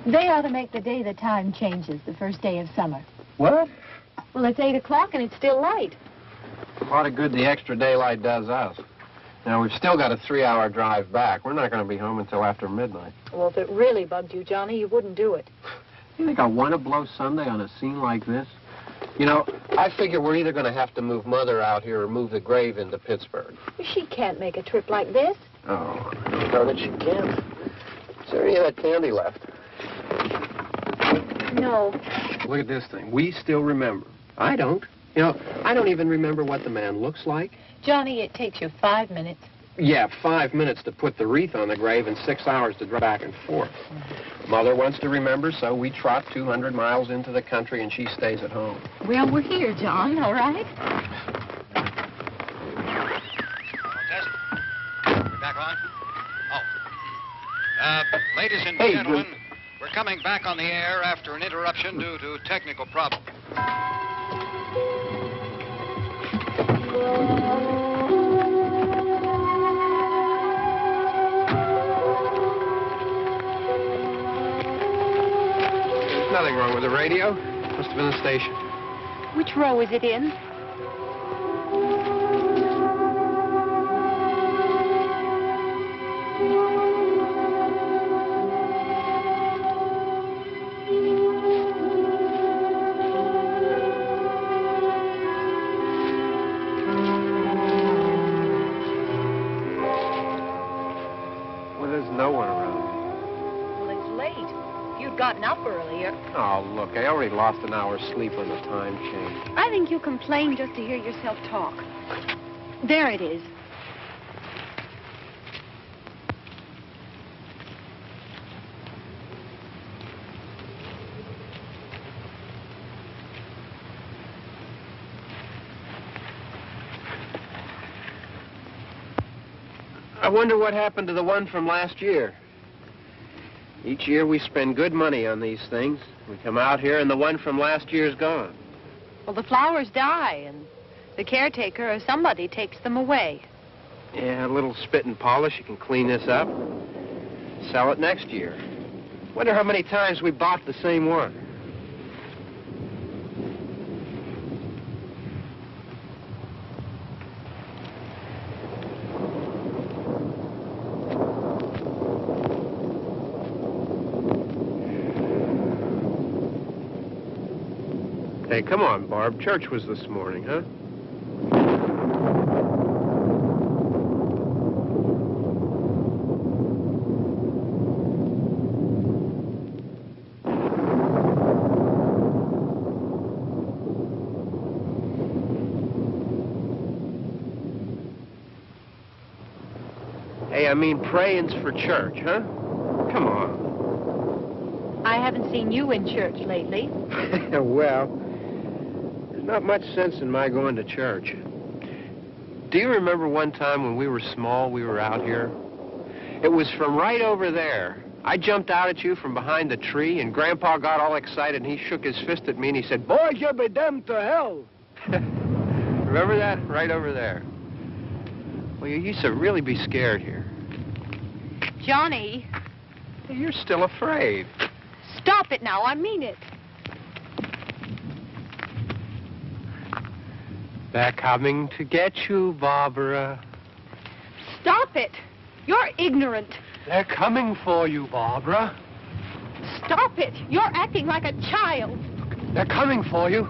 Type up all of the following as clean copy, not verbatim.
They ought to make the day the time changes, the first day of summer. What? Well, it's 8 o'clock and it's still light. A lot of good the extra daylight does us. Now, we've still got a 3-hour drive back. We're not going to be home until after midnight. Well, if it really bugged you, Johnny, you wouldn't do it. You think I want to blow Sunday on a scene like this? You know, I figure we're either going to have to move Mother out here or move the grave into Pittsburgh. She can't make a trip like this. Oh, I don't know that she can. Is there any of that candy left? No. Look at this thing. We still remember. I don't. You know, I don't even remember what the man looks like. Johnny, it takes you 5 minutes. Yeah, 5 minutes to put the wreath on the grave and 6 hours to drive back and forth. Mother wants to remember, so we trot 200 miles into the country and she stays at home. Well, we're here, John, all right? Test. We're back on? Oh. Ladies and gentlemen, we're coming back on the air after an interruption due to technical problems. There's nothing wrong with the radio. Must have been the station. Which row is it in? Gotten up earlier. Oh, look, I already lost an hour's sleep on the time change. I think you complain just to hear yourself talk. There it is. I wonder what happened to the one from last year. Each year we spend good money on these things. We come out here and the one from last year's gone. Well, the flowers die and the caretaker or somebody takes them away. Yeah, a little spit and polish. You can clean this up. Sell it next year. Wonder how many times we bought the same one. Hey, come on, Barb. Church was this morning, huh? I mean praying's for church, huh? Come on. I haven't seen you in church lately. Well, there's not much sense in my going to church. Do you remember one time when we were small, we were out here? It was from right over there. I jumped out at you from behind the tree, and Grandpa got all excited, and he shook his fist at me, and he said, "Boys, you'll be damned to hell." Remember that? Right over there. Well, you used to really be scared here. Johnny. You're still afraid. Stop it now. I mean it. They're coming to get you, Barbara. Stop it. You're ignorant. They're coming for you, Barbara. Stop it. You're acting like a child. They're coming for you.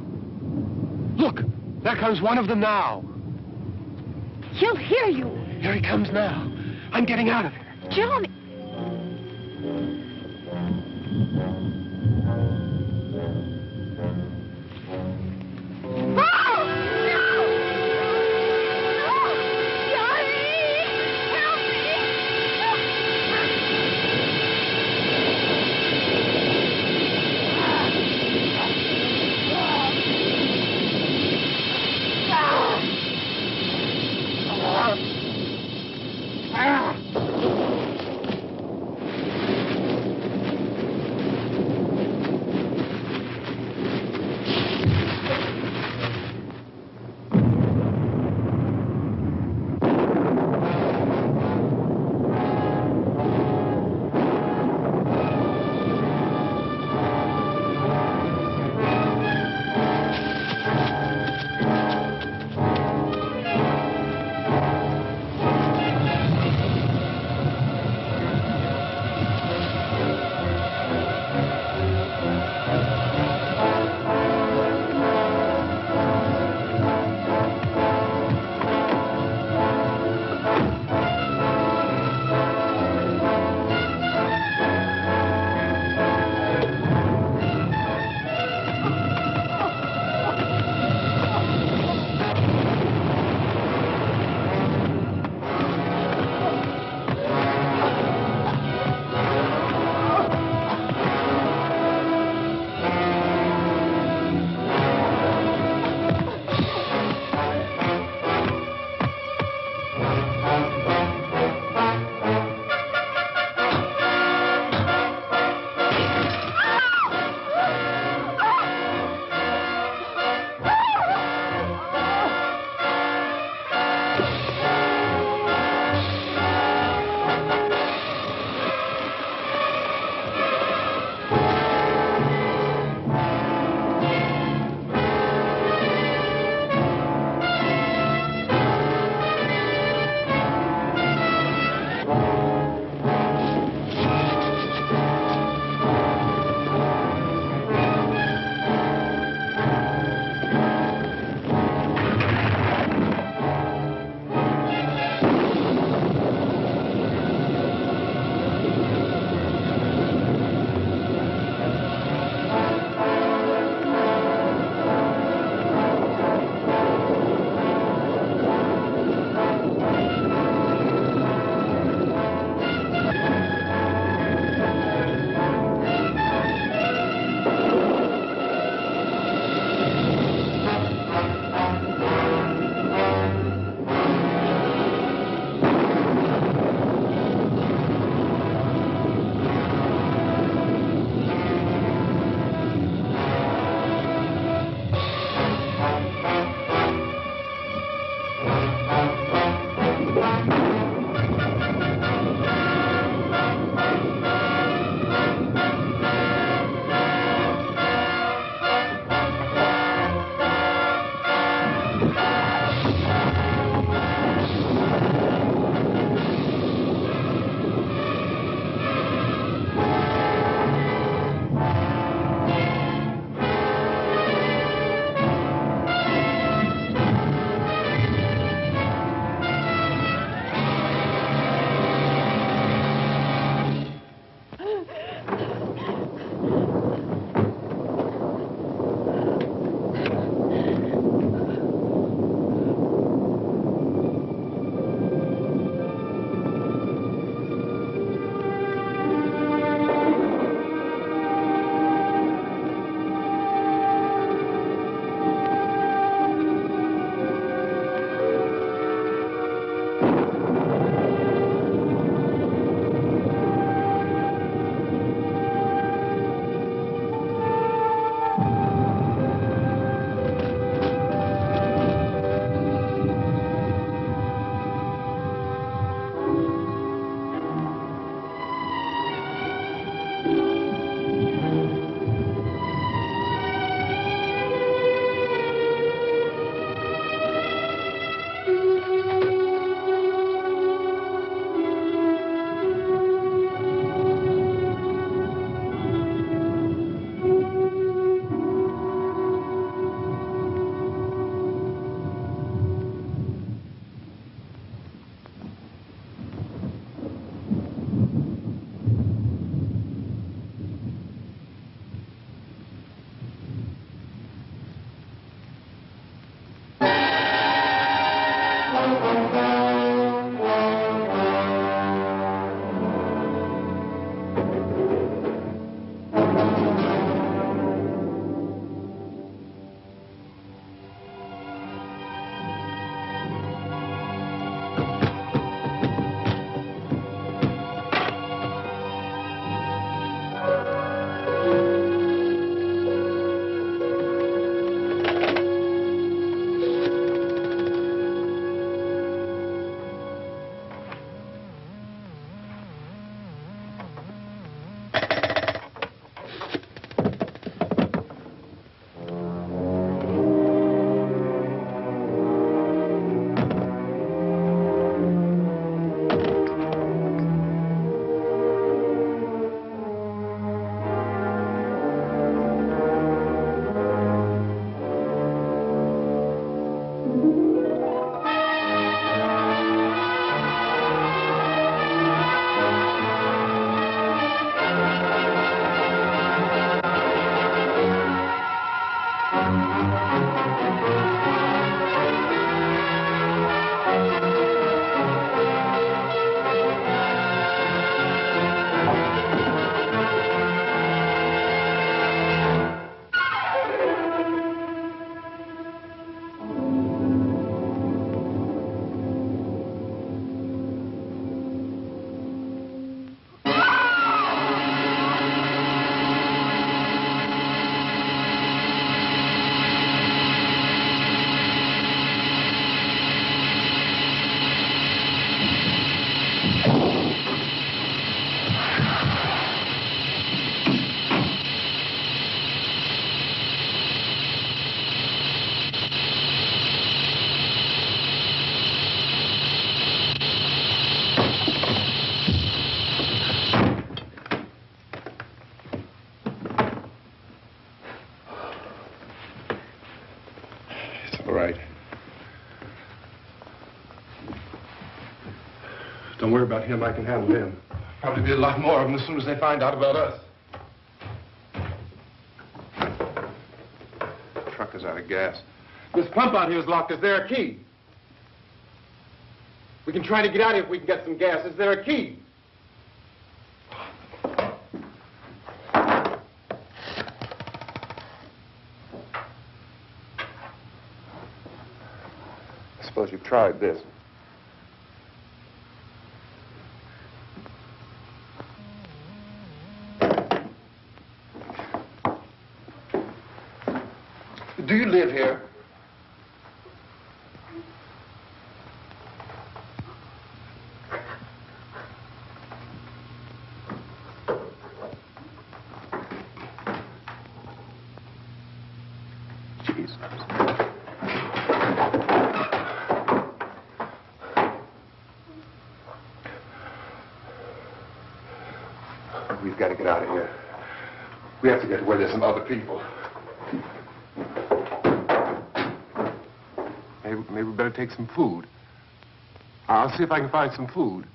Look, there comes one of them now. He'll hear you. Here he comes now. I'm getting out of here. Johnny. All right. Don't worry about him. I can handle him. Probably be a lot more of them as soon as they find out about us. The truck is out of gas. This pump out here is locked. Is there a key? We can try to get out of here if we can get some gas. Is there a key? I suppose you've tried this. Do you live here? Jesus. We've got to get out of here. We have to get to where there's some other people. Maybe we better take some food. I'll see if I can find some food.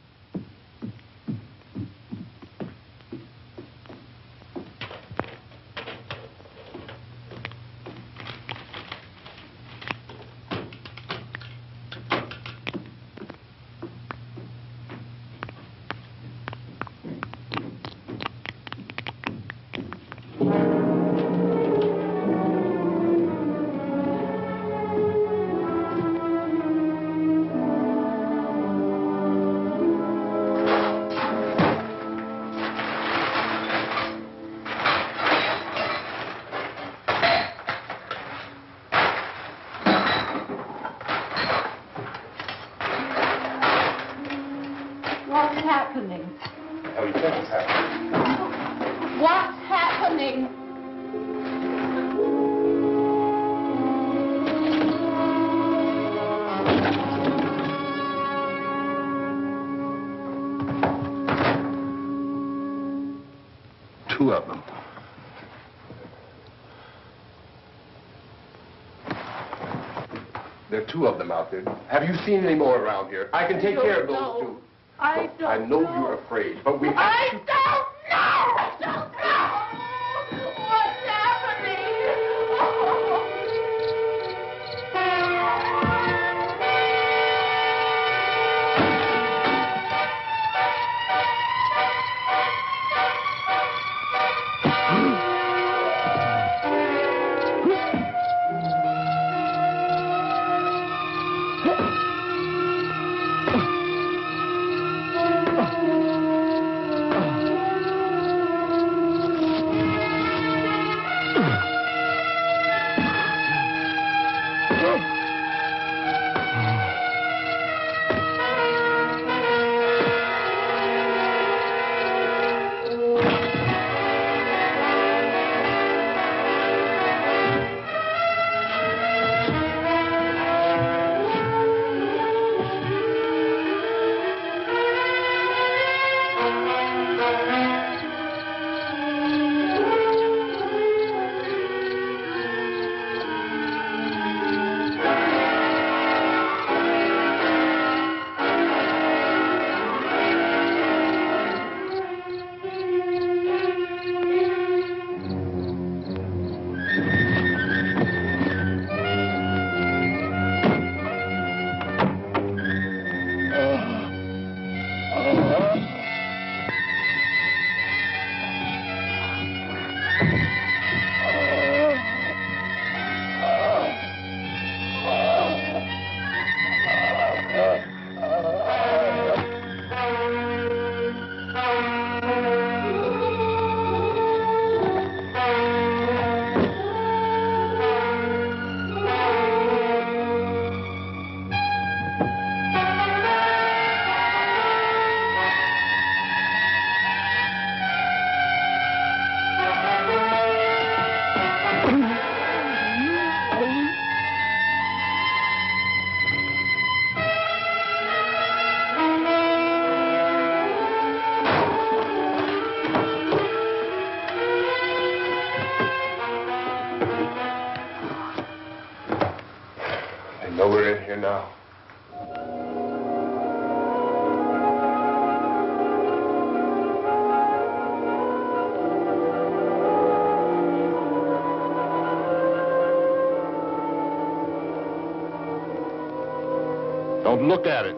What's happening? How do you think it's happening? What's happening? Two of them. There are two of them out there. Have you seen any more around here? I can take care of those two. I don't I know you're afraid, but we have I to... don't know! I don't know! What's happening? Well, we're in here now. Don't look at it.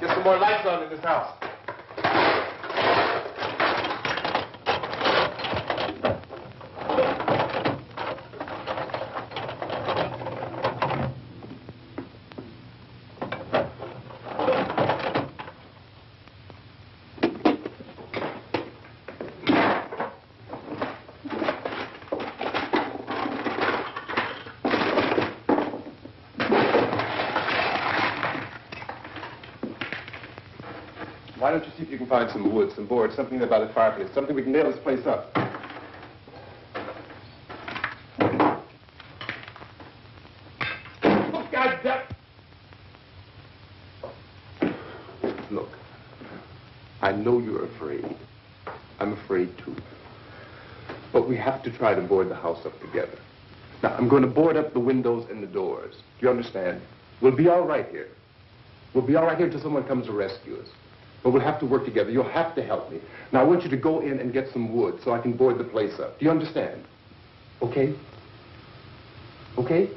Get some more lights on in this house. Why don't you see if you can find some wood, some board, something about a fireplace, something we can nail this place up. Oh, God damn. Look, I know you're afraid. I'm afraid too. But we have to try to board the house up together. Now, I'm going to board up the windows and the doors. Do you understand? We'll be all right here. We'll be all right here until someone comes to rescue us. But we'll have to work together. You'll have to help me. Now, I want you to go in and get some wood so I can board the place up. Do you understand? Okay? Okay?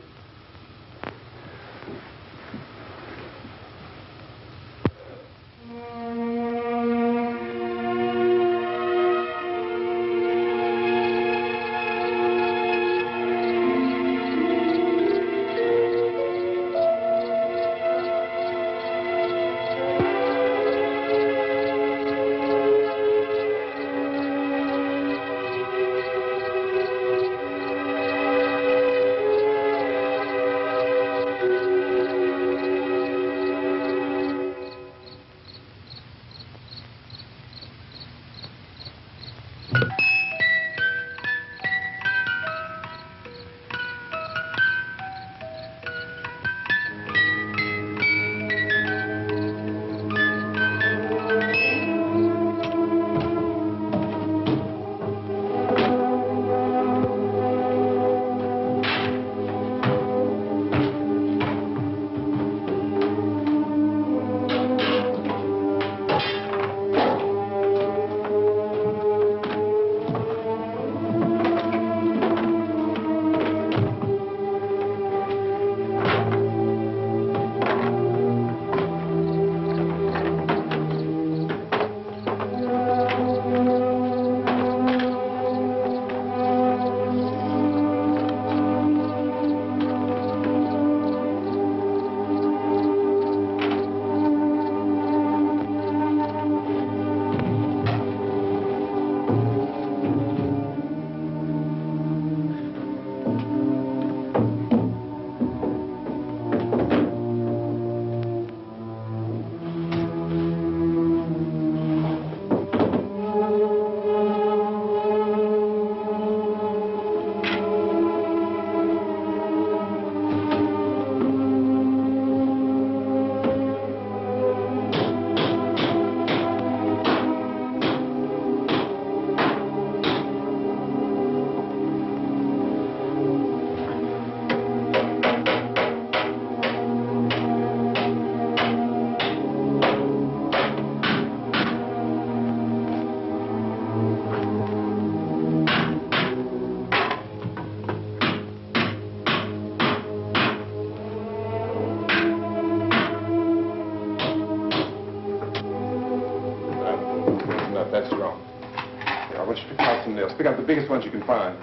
guardrails. Pick out the biggest ones you can find.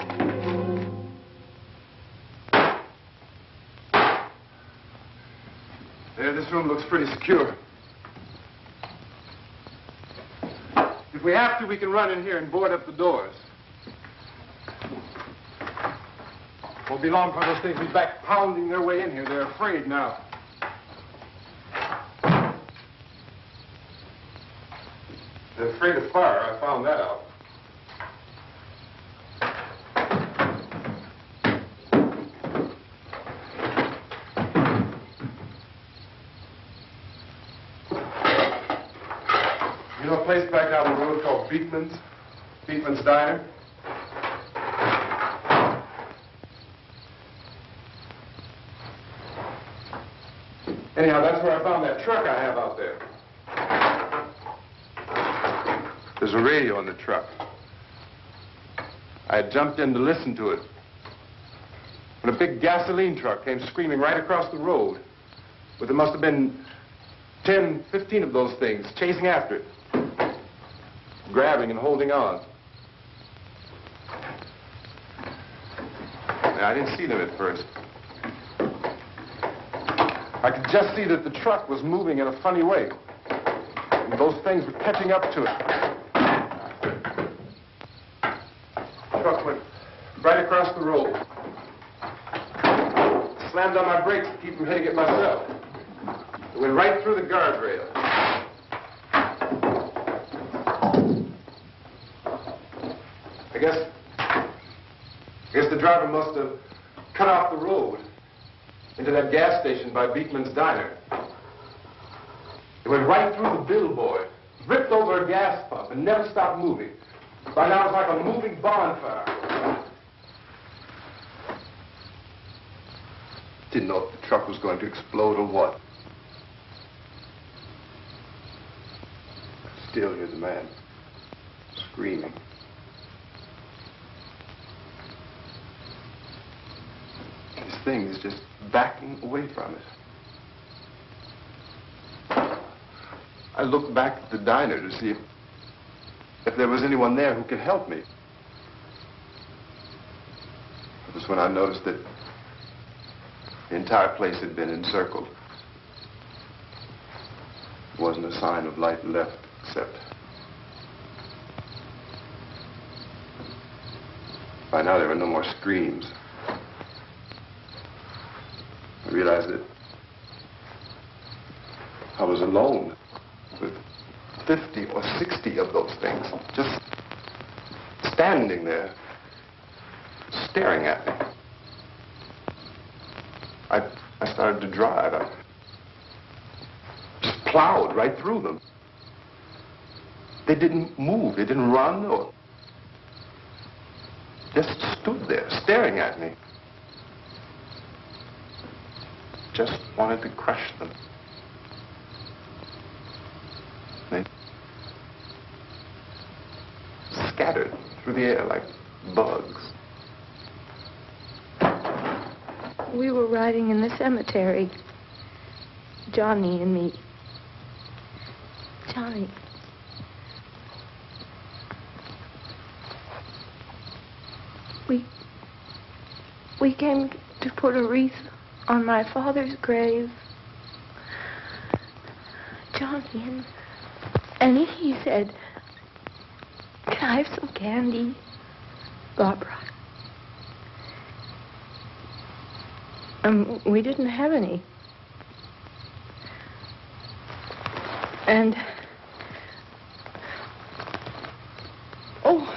There, this room looks pretty secure. If we have to, we can run in here and board up the doors. Won't be long before those things will be back pounding their way in here. They're afraid now. They're afraid of fire. I found that out. You know a place back down the road called Beekman's? Beekman's Diner? Anyhow, that's where I found that truck I have out there. There's a radio in the truck. I had jumped in to listen to it when a big gasoline truck came screaming right across the road. But there must have been 10, 15 of those things chasing after it, grabbing and holding on. Now, I didn't see them at first. I could just see that the truck was moving in a funny way. And those things were catching up to it. The truck went right across the road. Slammed on my brakes to keep from hitting it myself. It went right through the guardrail. I guess the driver must have cut off the road into that gas station by Beekman's Diner. It went right through the billboard, ripped over a gas pump, and never stopped moving. By now, it's like a moving bonfire. Didn't know if the truck was going to explode or what. Still, here's a man screaming. This thing is just backing away from it. I looked back at the diner to see if there was anyone there who could help me. It was when I noticed that the entire place had been encircled. There wasn't a sign of light left except by now there were no more screams. I realized that I was alone with 50 or 60 of those things, just standing there, staring at me. I started to drive. I just plowed right through them. They didn't move. They didn't run or just stood there, staring at me. Just wanted to crush them. They scattered through the air like bugs. We were riding in the cemetery, Johnny and me. Johnny. We came to put a wreath on my father's grave. Johnny, and he said, "Can I have some candy, Barbara?" We didn't have any. And, oh,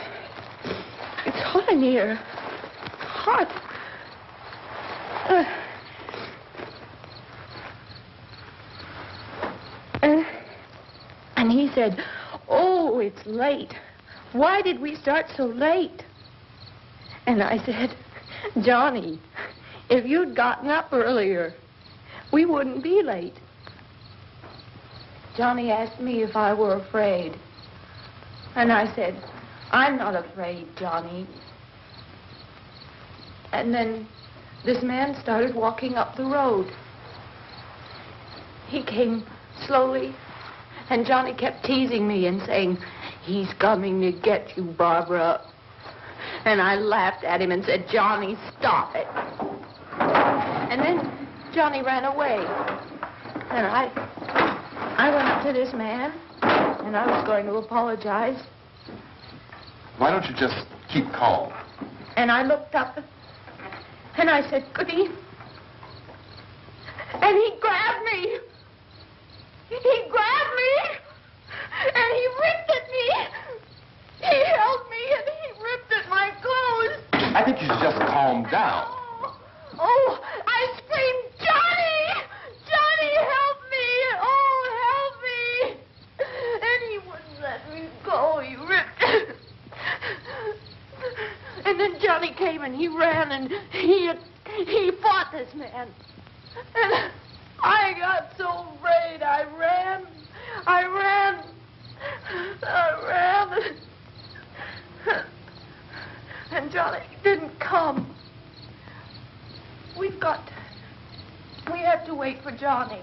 it's hot in here. Hot. And he said, "Oh, it's late. Why did we start so late?" And I said, "Johnny, if you'd gotten up earlier, we wouldn't be late." Johnny asked me if I were afraid. And I said, "I'm not afraid, Johnny." And then this man started walking up the road. He came slowly, and Johnny kept teasing me and saying, "He's coming to get you, Barbara." And I laughed at him and said, Johnny, stop it. And then Johnny ran away. And I went up to this man, and I was going to apologize. Why don't you just keep calm? And I looked up, and I said, Goody. And he grabbed me. He grabbed me, and he ripped at me. He held me, and he ripped at my clothes. I think you should just calm down. Oh, I screamed, Johnny! Johnny, help me! Oh, help me! And he wouldn't let me go. He ripped. And then Johnny came and he ran and he fought this man. And I got so afraid. I ran. And Johnny didn't come. We have to wait for Johnny.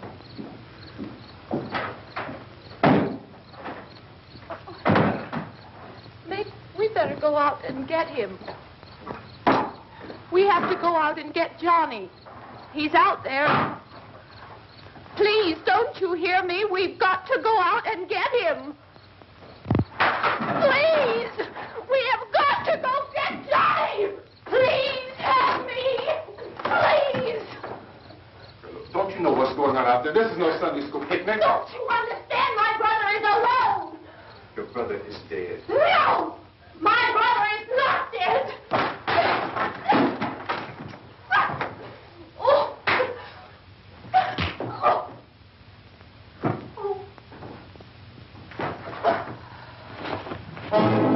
We better go out and get him. We have to go out and get Johnny. He's out there. Please, don't you hear me? We've got to go out and get him. Please! We have got to go get Johnny! Please help me! Please! Don't you know what's going on out there? This is no Sunday school picnic. Don't you understand? My brother is alone! Your brother is dead. No! My brother is not dead! Oh. Oh.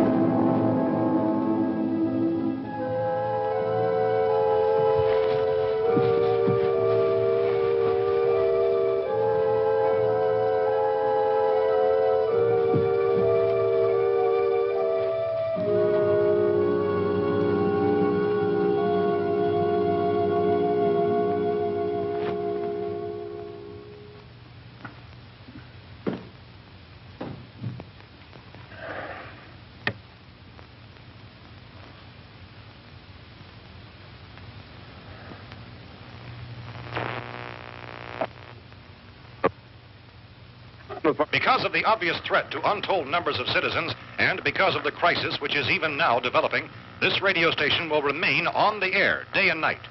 Because of the obvious threat to untold numbers of citizens, and because of the crisis which is even now developing, this radio station will remain on the air day and night.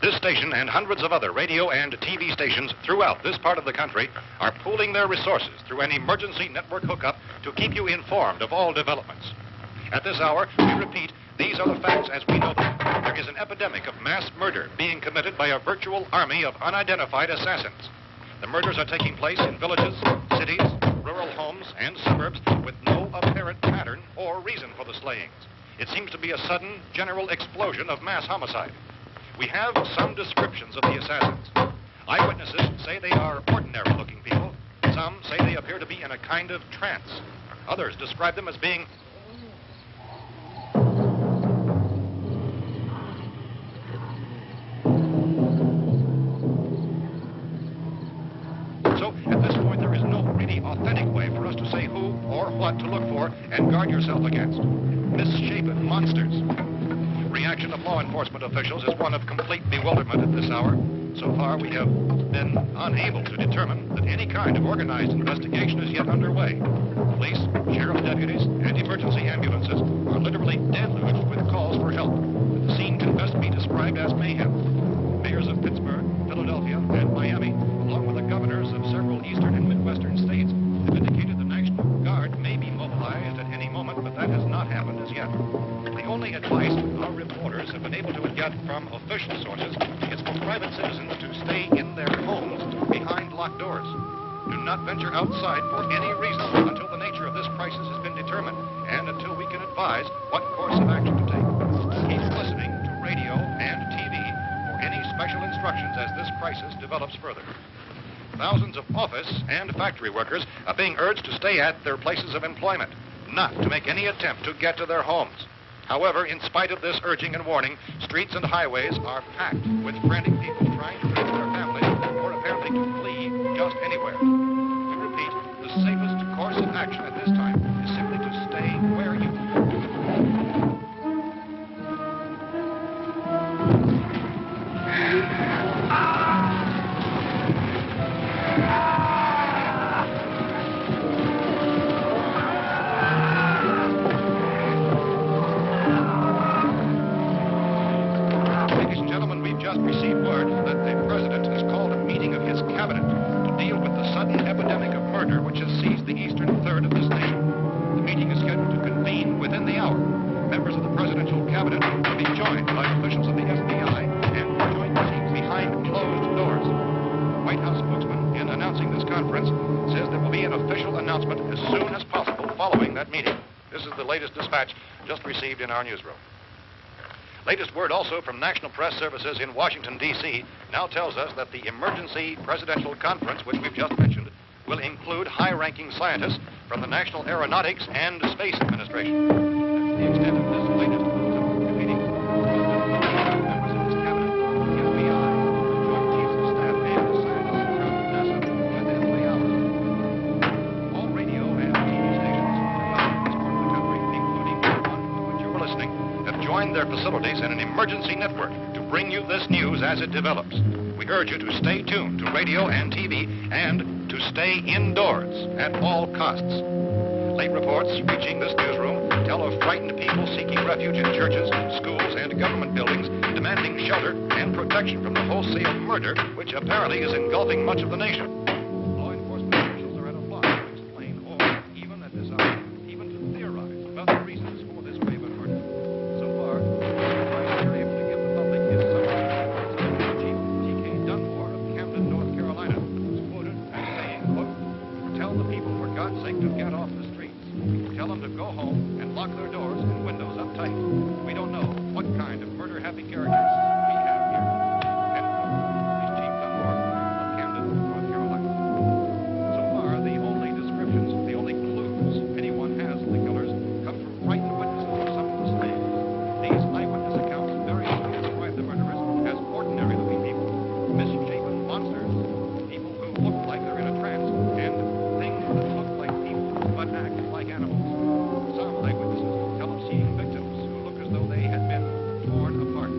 This station and hundreds of other radio and TV stations throughout this part of the country are pooling their resources through an emergency network hookup to keep you informed of all developments. At this hour, we repeat, these are the facts as we know them. There is an epidemic of mass murder being committed by a virtual army of unidentified assassins. The murders are taking place in villages, cities, rural homes, and suburbs with no apparent pattern or reason for the slayings. It seems to be a sudden, general explosion of mass homicide. We have some descriptions of the assassins. Eyewitnesses say they are ordinary-looking people. Some say they appear to be in a kind of trance. Others describe them as being authentic way for us to say who or what to look for and guard yourself against. Misshapen monsters. Reaction of law enforcement officials is one of complete bewilderment at this hour. So far, we have been unable to determine that any kind of organized investigation is yet underway. Police, sheriff deputies, and emergency ambulances are literally deluged with calls for help. The scene can best be described as mayhem. Mayors of Pittsburgh, Philadelphia, and Miami, along with the governors of several eastern and midwestern states, have indicated the National Guard may be mobilized at any moment, but that has not happened as yet. The only advice our reporters have been able to get from official sources is for private citizens to stay in their homes behind locked doors. Do not venture outside for any reason until the nature of this crisis has been determined and until we can advise what course of action to take. Keep listening to radio and TV for any special instructions as this crisis develops further. Thousands of office and factory workers are being urged to stay at their places of employment, not to make any attempt to get to their homes. However, in spite of this urging and warning, streets and highways are packed with frantic people trying to reach their families or apparently to flee just anywhere. We repeat, the safest course of action at this time is simply to stay where you are. Ladies and gentlemen, we've just received word that the president has called a meeting of his cabinet to deal with the sudden epidemic of murder which has seized the eastern third of this nation. The meeting is scheduled to convene within the hour. Members of the presidential cabinet will be joined by officials of the FBI and joint meetings behind closed doors. The White House spokesman, in announcing this conference, says there will be an official announcement as soon as possible following that meeting. This is the latest dispatch just received in our newsroom. Latest word also from National Press Services in Washington, D.C. now tells us that the emergency presidential conference, which we've just mentioned, will include high-ranking scientists from the National Aeronautics and Space Administration. That's the extent of this latest bulletin meeting. Members of his cabinet, the FBI, the Joint Chiefs of Staff, and the scientists from NASA within the hour. All radio and TV stations throughout this part of the country, including the one to which you were listening, have joined their facilities in an emergency network to bring you this news as it develops. We urge you to stay tuned to radio and TV and to stay indoors at all costs. Late reports reaching this newsroom tell of frightened people seeking refuge in churches, schools, and government buildings, demanding shelter and protection from the wholesale murder which apparently is engulfing much of the nation. Law enforcement officials are at a loss to explain or, even at this hour, even to theorize about the reasons for this wave of murder. So far, the advice they're able to give the public is something like Chief T.K. Dunmore of Camden, North Carolina, who's quoted as saying, quote, "Tell the people, for God's sake, to get off the streets. Tell them to go home and lock their doors and windows up tight. We don't know what kind of murder-happy characters we have here." End quote. He's Chief Dunmore of Camden, North Carolina. So far, the only descriptions, the only clues anyone has of the killers come from frightened witnesses of some of the slain. These eyewitness accounts variously describe the murderers as ordinary-looking people, misshapen monsters, people who look like they're in a trance, and things that look like people but act like animals. Some eyewitnesses tell of seeing victims who look as though they had been torn apart.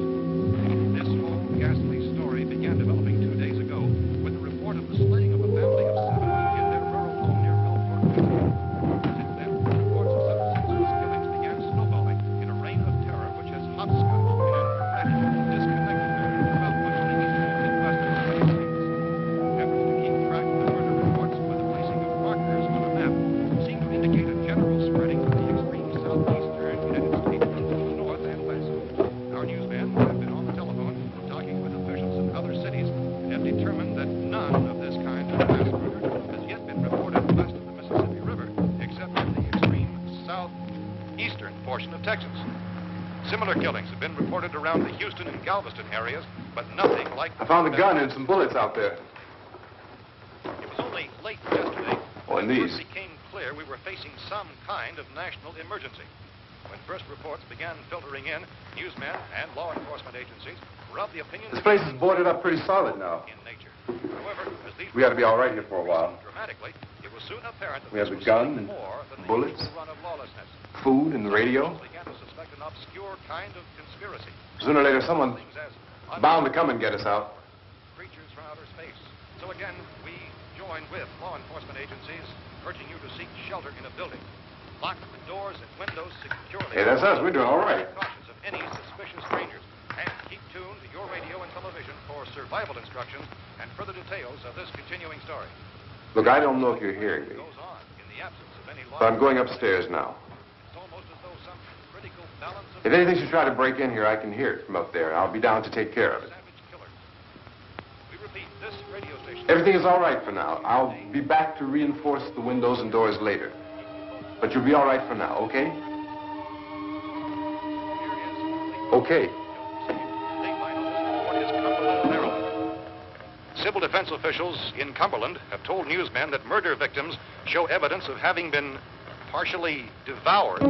This whole ghastly story began developing 2 days ago with the report of the slaying of a family of 7 in their rural home near Belfort, Virginia. Since then, reports of such senseless killings began snowballing in a reign of terror which has hopscotched in an erratic, disconnected manner throughout much of the eastern and western United States. Efforts to keep track of the murder reports with the placing of markers on a map seem to indicate a general spreading of the extreme southeastern United States into the north and west. Our newsmen have been on the telephone talking with officials in other cities and have determined that none of this kind of mass murder has yet been reported west of the Mississippi River, except in the extreme southeastern portion of Texas. Similar killings have been reported around the Houston and Galveston areas, but nothing like... I found a gun and some bullets out there. It was only late yesterday Oh, and when it these. first became clear we were facing some kind of national emergency. When first reports began filtering in, newsmen and law enforcement agencies were of the opinion This place is boarded up pretty solid now. in nature. However, as these We ought to be all right here for a while. dramatically, it was soon apparent that We have this the was gun something and more than the bullets. usual run of lawlessness. Food and the radio. Some began to suspect an obscure kind of conspiracy. Sooner or later, someone Things as bound to come and get us out. creatures from outer space. So again, we join with law enforcement agencies, urging you to seek shelter in a building. Lock the doors and windows securely. Hey, that's us. We're doing all right. Precautions of any suspicious strangers. And keep tuned to your radio and television for survival instructions and further details of this continuing story. Look, I don't know if you're hearing me, Goes on in the absence of any law. but I'm going upstairs now. It's almost as though some critical balance of If anything should try to break in here, I can hear it from up there. I'll be down to take care of it. savage killers. We repeat, this radio station. Everything is all right for now. I'll be back to reinforce the windows and doors later. But you'll be all right for now, okay? Okay. Civil defense officials in Cumberland have told newsmen that murder victims show evidence of having been partially devoured.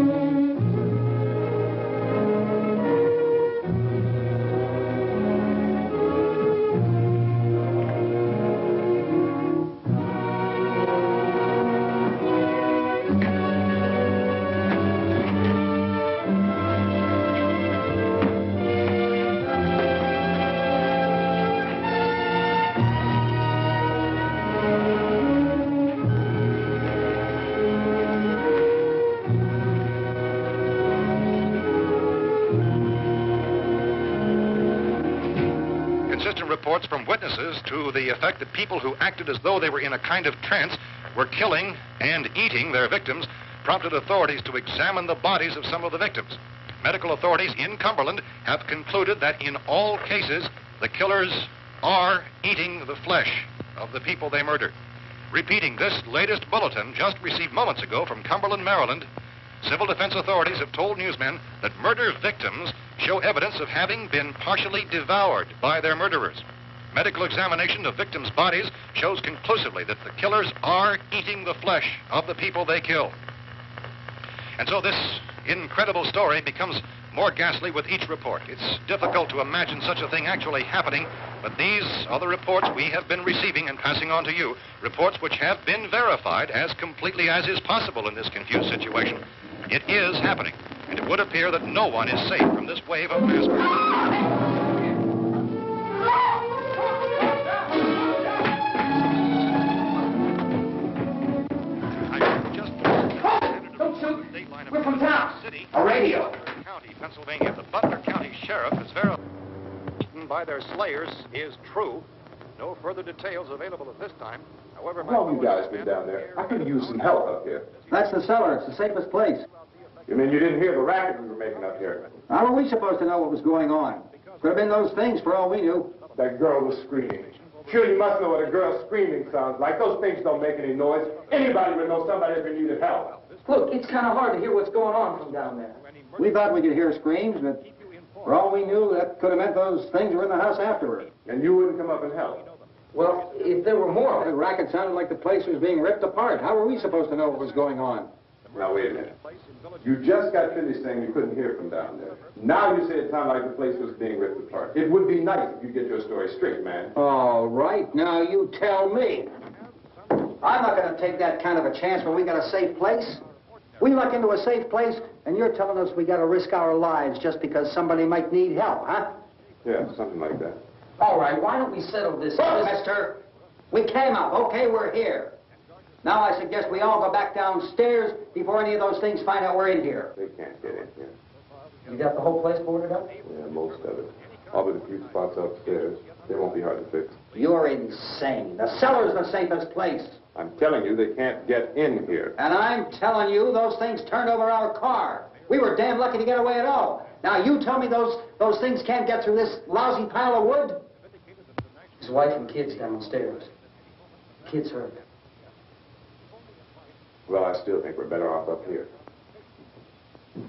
persistent reports from witnesses to the effect that people who acted as though they were in a kind of trance were killing and eating their victims prompted authorities to examine the bodies of some of the victims. Medical authorities in Cumberland have concluded that in all cases, the killers are eating the flesh of the people they murdered. Repeating this latest bulletin just received moments ago from Cumberland, Maryland, civil defense authorities have told newsmen that murder victims show evidence of having been partially devoured by their murderers. Medical examination of victims' bodies shows conclusively that the killers are eating the flesh of the people they kill. And so this incredible story becomes more ghastly with each report. It's difficult to imagine such a thing actually happening, but these are the reports we have been receiving and passing on to you, reports which have been verified as completely as is possible in this confused situation. It is happening, and it would appear that no one is safe from this wave of mass murder. We're from town. A radio. County, Pennsylvania. The Butler County Sheriff has verified by their slayers is true. No further details available at this time. However, How long you guys been down there? I could use some help up here. That's the cellar. It's the safest place. You mean you didn't hear the racket we were making up here? How were we supposed to know what was going on? Could have been those things for all we knew. That girl was screaming. Sure, you must know what a girl screaming sounds like. Those things don't make any noise. Anybody would know somebody ever needed help. Look, it's kind of hard to hear what's going on from down there. We thought we could hear screams, but for all we knew, that could have meant those things were in the house afterward. And you wouldn't come up and help? Well, if there were more, the racket sounded like the place was being ripped apart. How were we supposed to know what was going on? Now, wait a minute. You just got finished saying you couldn't hear from down there. Now you say it sounded like the place was being ripped apart. It would be nice if you get your story straight, man. All right, now you tell me. I'm not going to take that kind of a chance when we got a safe place. We luck into a safe place, and you're telling us we got to risk our lives just because somebody might need help, huh? Yeah, something like that. All right, why don't we settle this? Look, mister, we came up. Okay, we're here. Now I suggest we all go back downstairs before any of those things find out we're in here. They can't get in here. You got the whole place boarded up? Yeah, most of it. All but a few spots upstairs. They won't be hard to fix. You're insane. The cellar's the safest place. I'm telling you, they can't get in here. And I'm telling you, those things turned over our car. We were damn lucky to get away at all. Now, you tell me those things can't get through this lousy pile of wood? His wife and kids downstairs. Kids hurt. Well, I still think we're better off up here.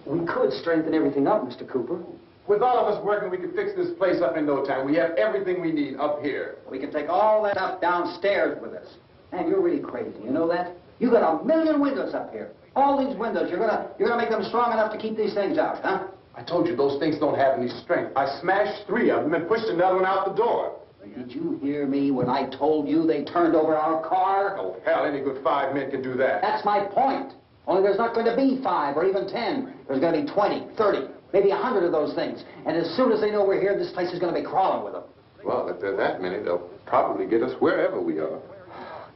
We could strengthen everything up, Mr. Cooper. With all of us working, we could fix this place up in no time. We have everything we need up here. We can take all that stuff downstairs with us. Man, you're really crazy. You know that? You got 1 million windows up here. All these windows, you're gonna make them strong enough to keep these things out, huh? I told you those things don't have any strength. I smashed 3 of them and pushed another one out the door. Did you hear me when I told you they turned over our car? Oh, hell, any good 5 men can do that. That's my point. Only there's not going to be 5 or even 10. There's going to be 20, 30, maybe 100 of those things. And as soon as they know we're here, this place is going to be crawling with them. Well, if there are that many, they'll probably get us wherever we are.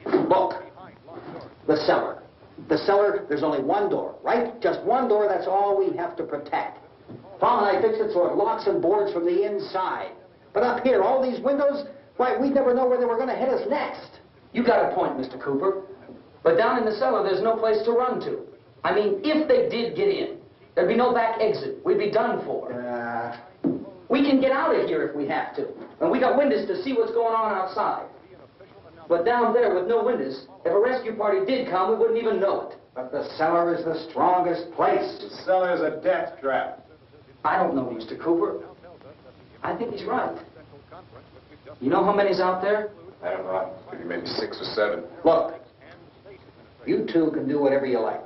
Look, the cellar. The cellar, there's only one door, right? Just one door, that's all we have to protect. Tom and I fixed it so it locks and boards from the inside. But up here, all these windows, why, we'd never know where they were going to hit us next. You got a point, Mr. Cooper. But down in the cellar, there's no place to run to. I mean, if they did get in, there'd be no back exit. We'd be done for. We can get out of here if we have to. And we got windows to see what's going on outside. But down there with no windows, if a rescue party did come, we wouldn't even know it. But the cellar is the strongest place. The cellar is a death trap. I don't know, Mr. Cooper. I think he's right. You know how many's out there? I don't know. Maybe 6 or 7. Look, you two can do whatever you like.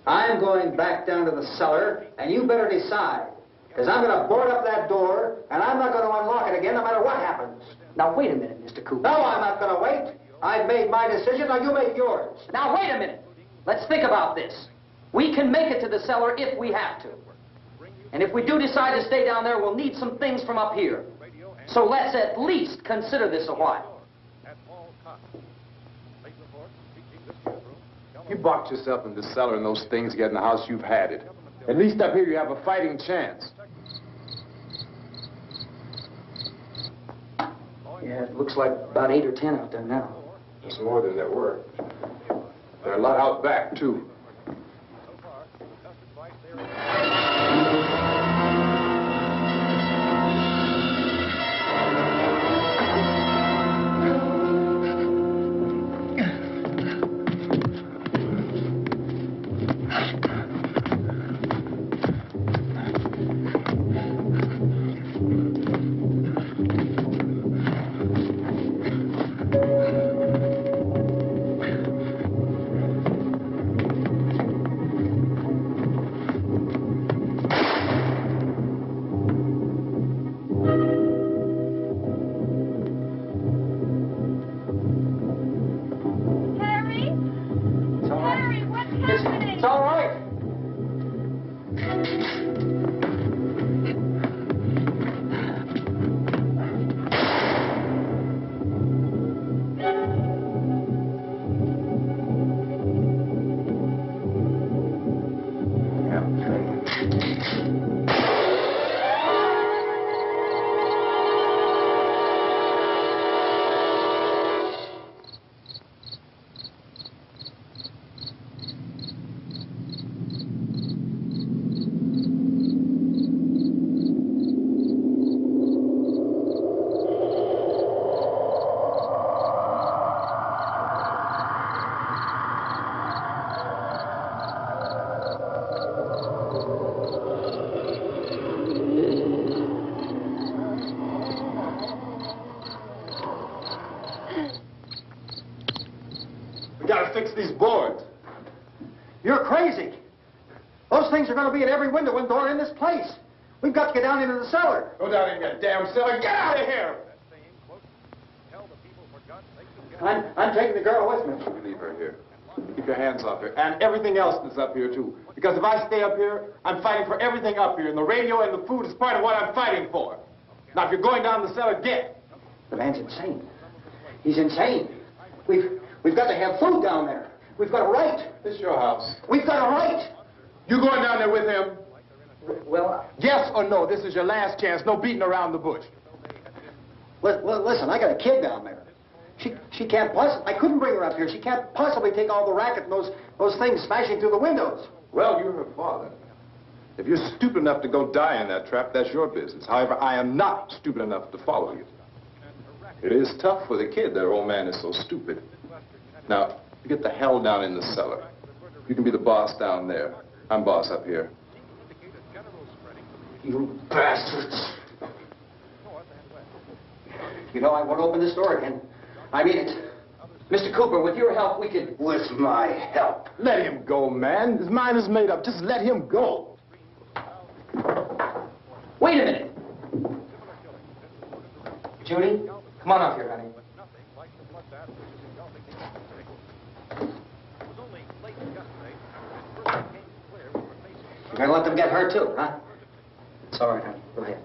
I'm going back down to the cellar, and you better decide. Because I'm going to board up that door, and I'm not going to unlock it again no matter what happens. Now, wait a minute, Mr. Cooper. No, I'm not going to wait. I've made my decision, now you make yours. Now, wait a minute. Let's think about this. We can make it to the cellar if we have to. And if we do decide to stay down there, we'll need some things from up here. So let's at least consider this a while. You boxed yourself in the cellar and those things get in the house, you've had it. At least up here you have a fighting chance. Yeah, it looks like about 8 or 10 out there now. There's more than there were. There are a lot out back, too. Fix these boards. You're crazy. Those things are going to be at every window and door in this place. We've got to get down into the cellar. Go down in your damn cellar. Get out of here! I'm taking the girl with me. You leave her here. Keep your hands off her. And everything else that's up here, too. Because if I stay up here, I'm fighting for everything up here. And the radio and the food is part of what I'm fighting for. Now, if you're going down the cellar, get. The man's insane. He's insane. We've got to have food down there. We've got a right. This is your house. We've got a right. You going down there with him? Well, Yes or no? This is your last chance. No beating around the bush. listen, I got a kid down there. She can't possibly, I couldn't bring her up here. She can't possibly take all the racket and those things smashing through the windows. Well, you're her father. If you're stupid enough to go die in that trap, that's your business. However, I am not stupid enough to follow you. It is tough for the kid that her old man is so stupid. Now, you get the hell down in the cellar. You can be the boss down there. I'm boss up here. You bastards. You know, I won't open this door again. I mean it. Mr. Cooper, with your help, we could... With my help? Let him go, man. His mind is made up. Just let him go. Wait a minute. Judy, come on up here, honey. You're gonna let them get hurt, too, huh? It's all right, honey. Go ahead.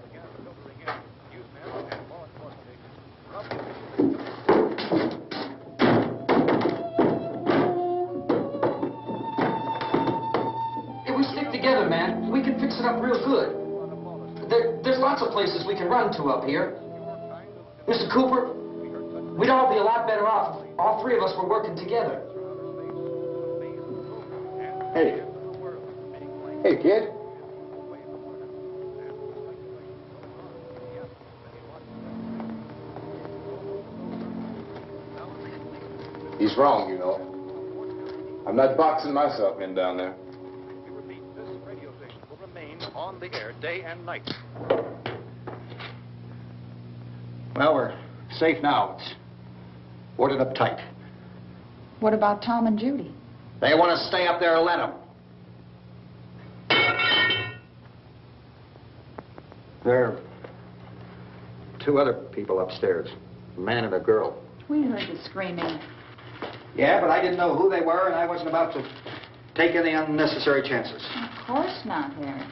If we stick together, man, we can fix it up real good. There's lots of places we can run to up here. Mr. Cooper, we'd all be a lot better off. All three of us were working together. Hey. Hey, kid. He's wrong, you know. I'm not boxing myself in down there. We repeat, this radio station will remain on the air day and night. Well, we're safe now. It's boarded up tight. What about Tom and Judy? They want to stay up there, let them. There are two other people upstairs, a man and a girl. We heard the screaming. Yeah, but I didn't know who they were, and I wasn't about to take any unnecessary chances. Of course not, Harry.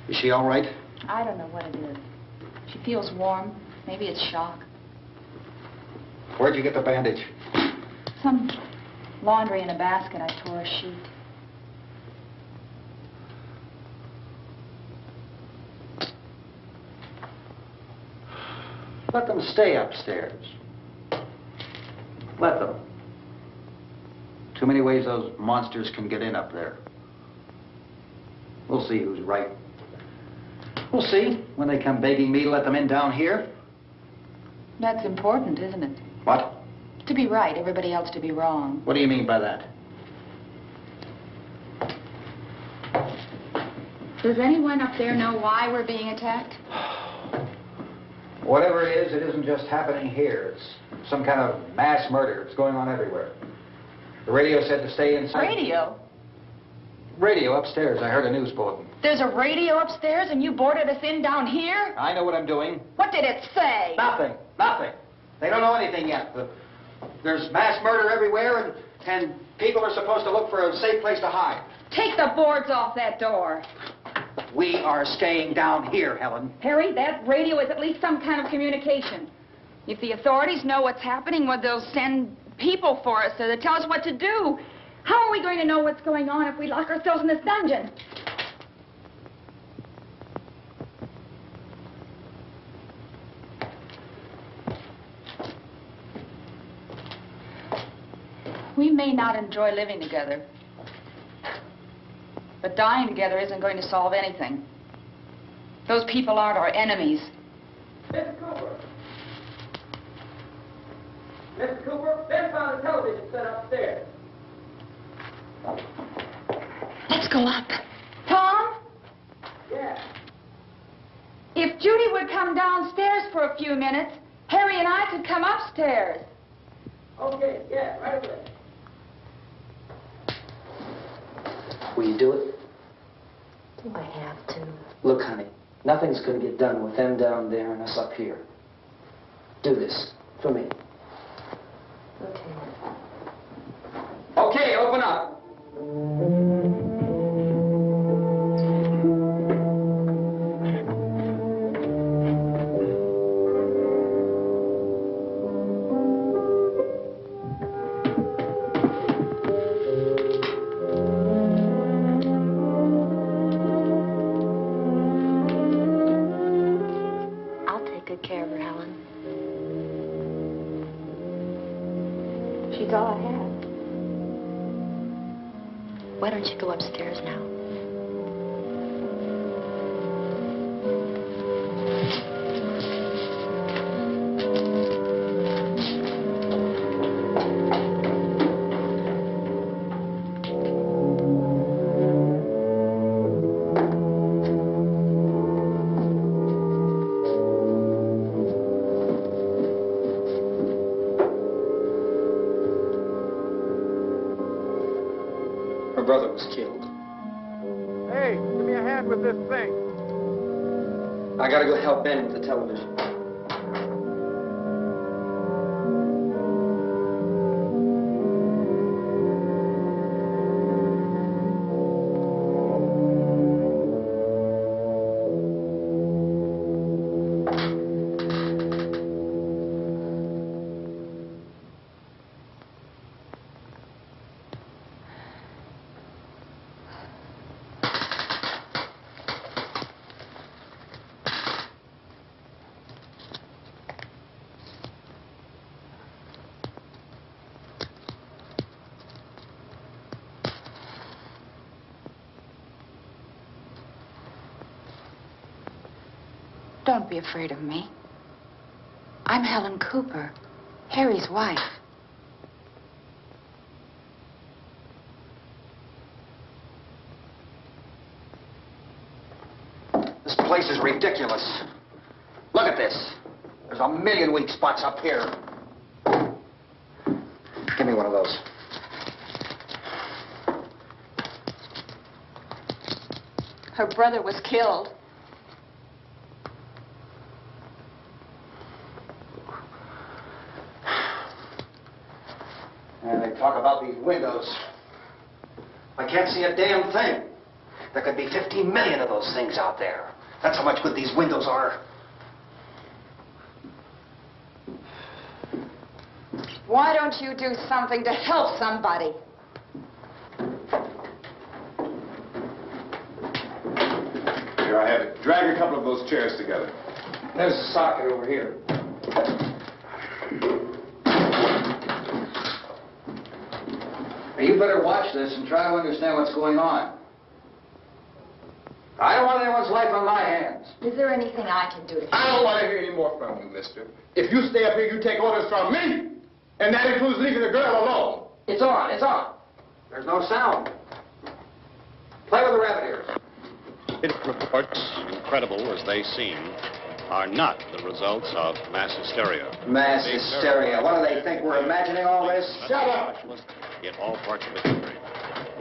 Is she all right? I don't know what it is. She feels warm. Maybe it's shock. Where'd you get the bandage? Some laundry in a basket. I tore a sheet. Let them stay upstairs. Let them. Too many ways those monsters can get in up there. We'll see who's right. We'll see when they come begging me to let them in down here. That's important, isn't it? What? To be right, everybody else to be wrong. What do you mean by that? Does anyone up there know why we're being attacked? Whatever it is, it isn't just happening here. It's some kind of mass murder. It's going on everywhere. The radio said to stay inside. Radio? Radio upstairs. I heard a news bulletin. There's a radio upstairs and you boarded us in down here? I know what I'm doing. What did it say? Nothing. Nothing. They don't know anything yet. There's mass murder everywhere, and people are supposed to look for a safe place to hide. Take the boards off that door. We are staying down here, Helen. Harry, that radio is at least some kind of communication. If the authorities know what's happening, well, they'll send people for us to tell us what to do. How are we going to know what's going on if we lock ourselves in this dungeon? We may not enjoy living together, but dying together isn't going to solve anything. Those people aren't our enemies. Mr. Cooper! Mr. Cooper, Ben found a television set upstairs. Let's go up. Tom? Yeah. If Judy would come downstairs for a few minutes, Harry and I could come upstairs. Okay, yeah, right away. Will you do it? Do I have to? Look, honey, nothing's going to get done with them down there and us up here. Do this for me. Okay. Okay, open up. I'll take good care of her, Helen. She's all I have. Why don't you go upstairs now? Her brother was killed. Hey, give me a hand with this thing. I gotta go help Ben with the television. Don't be afraid of me. I'm Helen Cooper, Harry's wife. This place is ridiculous. Look at this. There's a million weak spots up here. Give me one of those. Her brother was killed. And they talk about these windows. I can't see a damn thing. There could be 15 million of those things out there. That's how much good these windows are. Why don't you do something to help somebody? Here, I have it. Drag a couple of those chairs together. There's a socket over here. You better watch this and try to understand what's going on. I don't want anyone's life on my hands. Is there anything I can do to help? I don't want to hear any more from you, mister. If you stay up here, you take orders from me. And that includes leaving the girl alone. It's on, it's on. There's no sound. Play with the rabbit ears. Reports, incredible as they seem, are not the results of mass hysteria. Mass hysteria. What do they think? We're imagining all this? Shut up! In all parts of the country.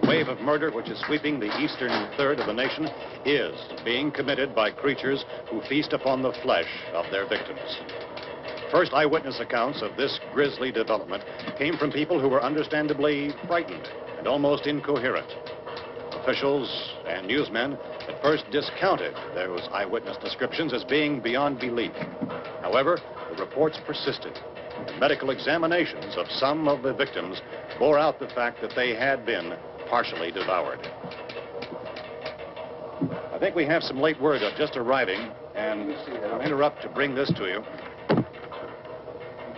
The wave of murder which is sweeping the eastern third of the nation is being committed by creatures who feast upon the flesh of their victims. First eyewitness accounts of this grisly development came from people who were understandably frightened and almost incoherent. Officials and newsmen at first discounted those eyewitness descriptions as being beyond belief. However, the reports persisted. And medical examinations of some of the victims bore out the fact that they had been partially devoured. I think we have some late word just arriving, and I'll interrupt to bring this to you.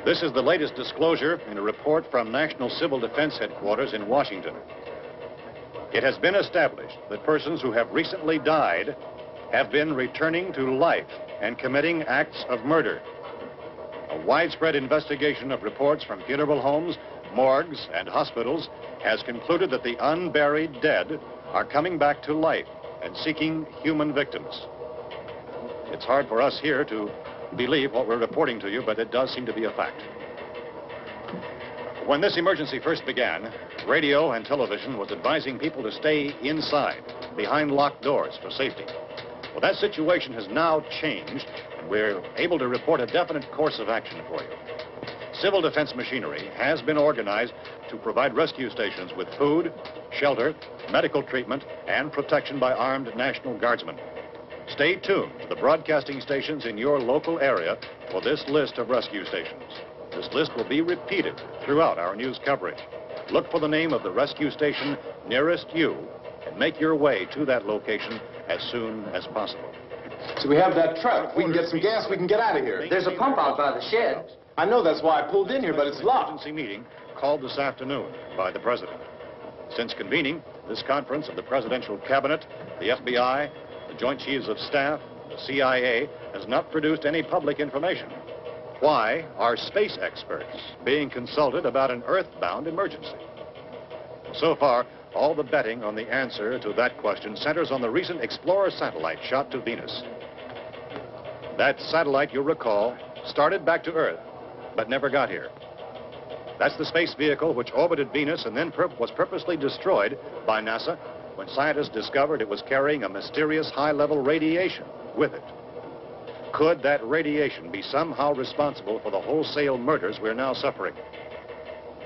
This is the latest disclosure in a report from National Civil Defense Headquarters in Washington. It has been established that persons who have recently died have been returning to life and committing acts of murder. A widespread investigation of reports from funeral homes, morgues, and hospitals has concluded that the unburied dead are coming back to life and seeking human victims. It's hard for us here to believe what we're reporting to you, but it does seem to be a fact. When this emergency first began, radio and television was advising people to stay inside, behind locked doors for safety. Well, that situation has now changed, and we're able to report a definite course of action for you. Civil defense machinery has been organized to provide rescue stations with food, shelter, medical treatment, and protection by armed National Guardsmen. Stay tuned to the broadcasting stations in your local area for this list of rescue stations. This list will be repeated throughout our news coverage. Look for the name of the rescue station nearest you and make your way to that location as soon as possible. So we have that truck. If we can get some gas, we can get out of here. There's a pump out by the shed. I know, that's why I pulled in here, but it's locked. Emergency meeting called this afternoon by the President. Since convening this conference of the Presidential Cabinet, the FBI, the Joint Chiefs of Staff, the CIA has not produced any public information. Why are space experts being consulted about an earthbound emergency? So far, all the betting on the answer to that question centers on the recent Explorer satellite shot to Venus. That satellite, you'll recall, started back to Earth, but never got here. That's the space vehicle which orbited Venus and then was purposely destroyed by NASA when scientists discovered it was carrying a mysterious high-level radiation with it. Could that radiation be somehow responsible for the wholesale murders we're now suffering?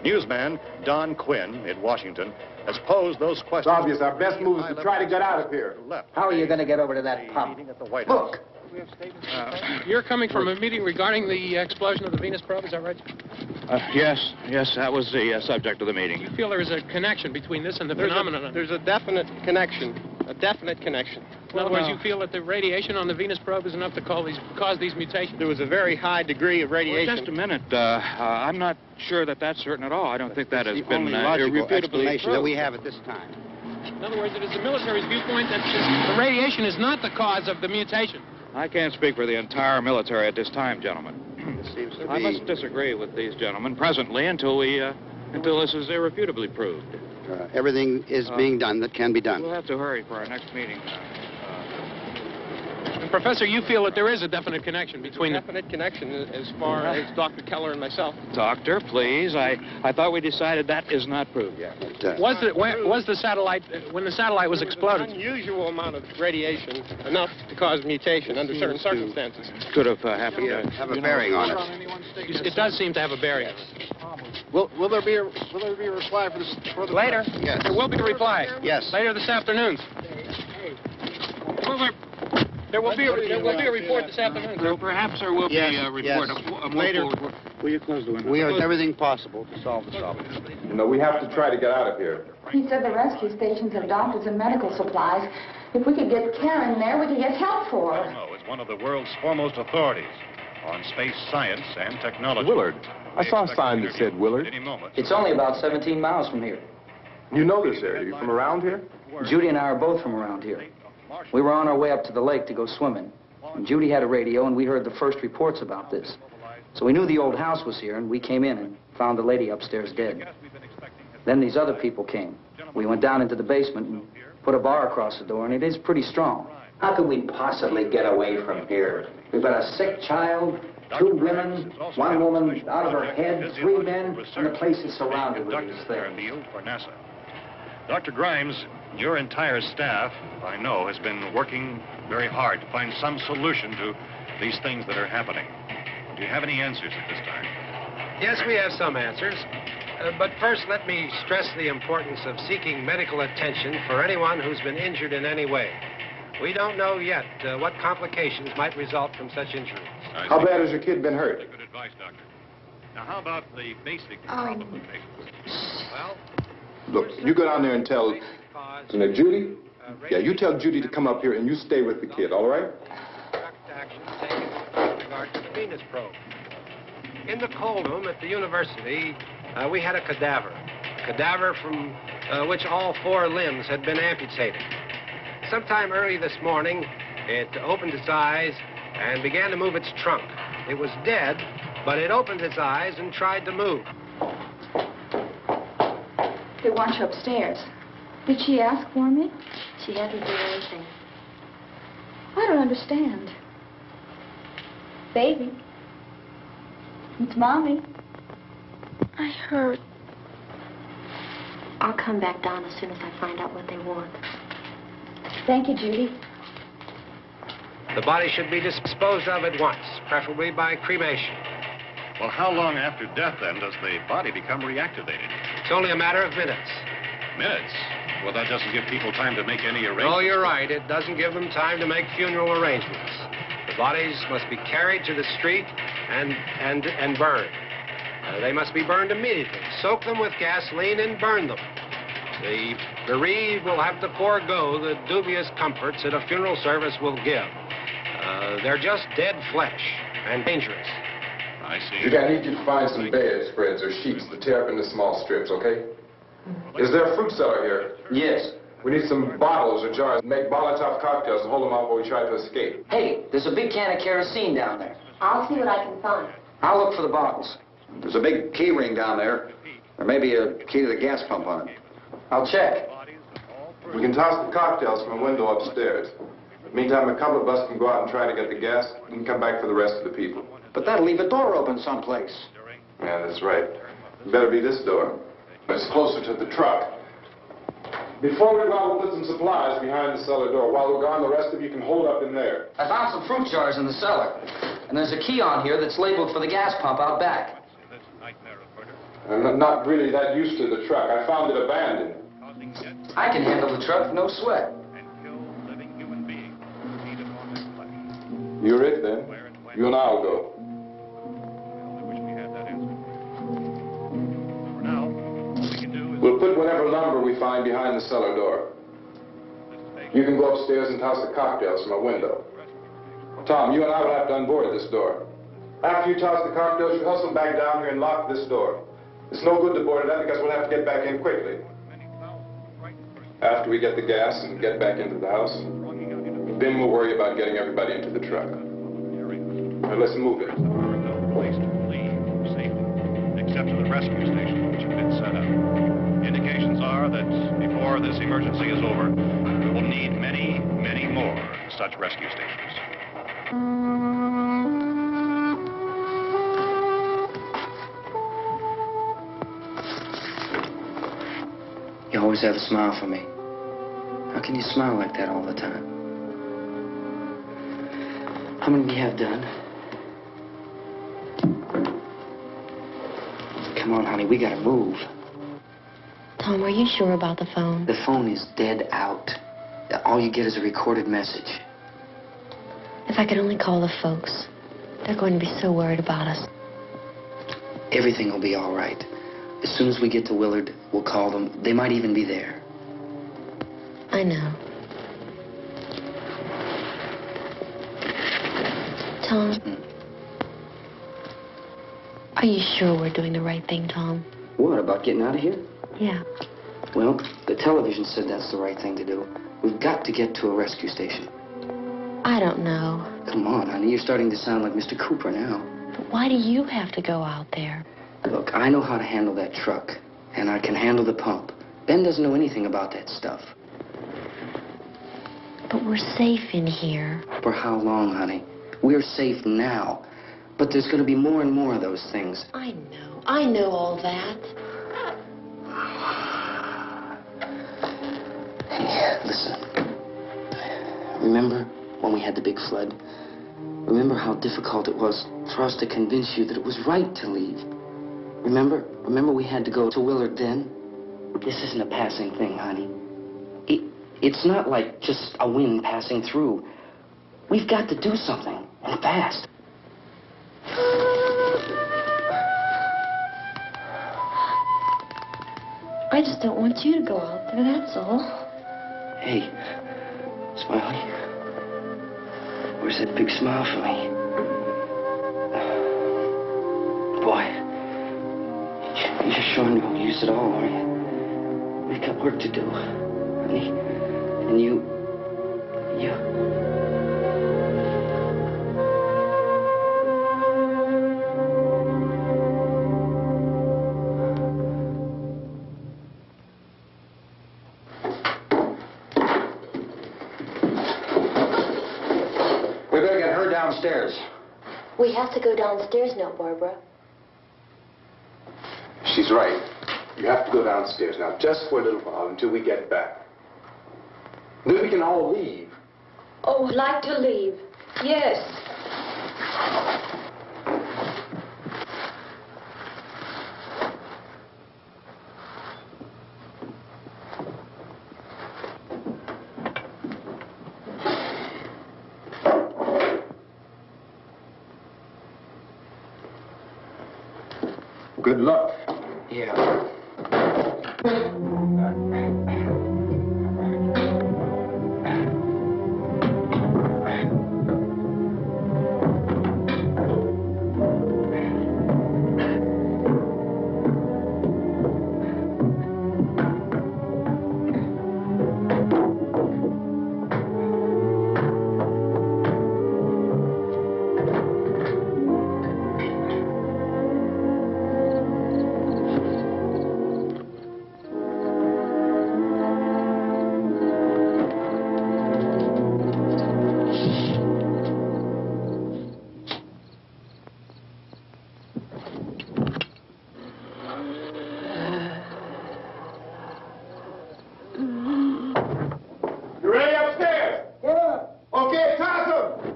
Newsman Don Quinn in Washington has posed those questions. It's obvious our best move is to try to get out of here. How are you going to get over to that pump? Look. You're coming from a meeting regarding the explosion of the Venus probe, is that right? Yes, that was the subject of the meeting. You feel there is a connection between this and the phenomenon? There's a definite connection. In other words, you feel that the radiation on the Venus probe is enough to cause these mutations? There was a very high degree of radiation. Well, just a minute. I'm not sure that that's certain at all. I don't think that has been irrefutably proved. that we have at this time. In other words, it is the military's viewpoint that the radiation is not the cause of the mutation. I can't speak for the entire military at this time, gentlemen. It seems to I must disagree with these gentlemen presently until this is irrefutably proved. everything is being done that can be done. We'll have to hurry for our next meeting. Professor, you feel that there is a definite connection between them? Definite connection as far as Dr. Keller and myself. Doctor, please. I thought we decided that is not proved yet. Was the satellite, when the satellite was exploded? An unusual amount of radiation, enough to cause mutation under certain circumstances. Could have happened. Have a bearing on it. It does seem to have a bearing. Will there be a reply for this? Later. Yes. There will be a reply. Yes. Later this afternoon. There will be a report this afternoon. Perhaps there will be a report. Yes. Later. Will you close the window? We are doing everything possible to solve the problem. You know, we have to try to get out of here. He said the rescue stations have doctors and medical supplies. If we could get care in there, we could get help for her. No, it's one of the world's foremost authorities on space science and technology. Willard. I saw a sign that said Willard. Any moment. It's only about 17 miles from here. You know this area. You from around here? Judy and I are both from around here. We were on our way up to the lake to go swimming. And Judy had a radio, and we heard the first reports about this. So we knew the old house was here, and we came in and found the lady upstairs dead. Then these other people came. We went down into the basement and put a bar across the door, and it is pretty strong. How could we possibly get away from here? We've got a sick child, 2 women, 1 woman out of her head, 3 men, and the place is surrounded with these things. For NASA. Dr. Grimes, your entire staff, I know, has been working very hard to find some solution to these things that are happening. Do you have any answers at this time? Yes, we have some answers. But first, let me stress the importance of seeking medical attention for anyone who's been injured in any way. We don't know yet what complications might result from such injuries. How bad has your kid been hurt? Good advice, Doctor. Now, how about the basic complications? Well, Look, you go down there and tell... You know, Judy? Yeah, you tell Judy to come up here and you stay with the kid, all right? direct action taken with regard to the Venus probe. In the cold room at the university, we had a cadaver from which all 4 limbs had been amputated. Sometime early this morning, it opened its eyes and began to move its trunk. It was dead, but it opened its eyes and tried to move. They want you upstairs. Did she ask for me? She hasn't done anything. I don't understand. Baby. It's Mommy. I heard. I'll come back down as soon as I find out what they want. Thank you, Judy. The body should be disposed of at once, preferably by cremation. Well, how long after death, then, does the body become reactivated? It's only a matter of minutes. Minutes? Well, that doesn't give people time to make any arrangements. Oh, you're right. It doesn't give them time to make funeral arrangements. The bodies must be carried to the street and burned. They must be burned immediately. Soak them with gasoline and burn them. The bereaved will have to forego the dubious comforts that a funeral service will give. They're just dead flesh and dangerous. I see. Judy, I need you to find some bedspreads or sheets to tear up into small strips, okay? Is there a fruit cellar here? Yes. We need some bottles or jars. Make Molotov cocktails and hold them out while we try to escape. Hey, there's a big can of kerosene down there. I'll see what I can find. I'll look for the bottles. There's a big key ring down there. There may be a key to the gas pump on it. I'll check. We can toss the cocktails from a window upstairs. Meantime, a couple of us can go out and try to get the gas. We can come back for the rest of the people. But that'll leave a door open someplace. Yeah, that's right. It better be this door. It's closer to the truck. Before we go out, we'll put some supplies behind the cellar door. While we're gone, the rest of you can hold up in there. I found some fruit jars in the cellar. And there's a key on here that's labeled for the gas pump out back. I'm not really that used to the truck. I found it abandoned. I can handle the truck, no sweat. You're it, then. You and I'll go. We'll put whatever lumber we find behind the cellar door. You can go upstairs and toss the cocktails from a window. Tom, you and I will have to unboard this door. After you toss the cocktails, you hustle back down here and lock this door. It's no good to board it up because we'll have to get back in quickly. After we get the gas and get back into the house, then we'll worry about getting everybody into the truck. Now let's move it. Place to leave safely, except to the rescue station, which have been set up. Indications are that before this emergency is over, we will need many, many more such rescue stations. You always have a smile for me. How can you smile like that all the time? How many do you have done? Come on, honey, we gotta move. Tom, are you sure about the phone? The phone is dead out. All you get is a recorded message. If I could only call the folks. They're going to be so worried about us. Everything will be all right. As soon as we get to Willard, we'll call them. They might even be there. I know. Tom? Are you sure we're doing the right thing, Tom? What, about getting out of here? Yeah. Well, the television said that's the right thing to do. We've got to get to a rescue station. I don't know. Come on, honey, you're starting to sound like Mr. Cooper now. But why do you have to go out there? Look, I know how to handle that truck, and I can handle the pump. Ben doesn't know anything about that stuff. But we're safe in here. For how long, honey? We're safe now. But there's going to be more and more of those things. I know. I know all that. Hey, listen. Remember when we had the big flood? Remember how difficult it was for us to convince you that it was right to leave? Remember? Remember we had to go to Willard then? This isn't a passing thing, honey. It's not like just a wind passing through. We've got to do something, and fast. I just don't want you to go out there, that's all. Hey, Smiley. Where's that big smile for me? Boy, you're sure you won't use it all, are you? We've got work to do, honey. And you... We better get her downstairs. We have to go downstairs now, Barbara. She's right. You have to go downstairs now, just for a little while, until we get back. Then we can all leave. Oh, I'd like to leave. Yes. Good luck. Yeah. You ready upstairs? Yeah. Okay, toss 'em.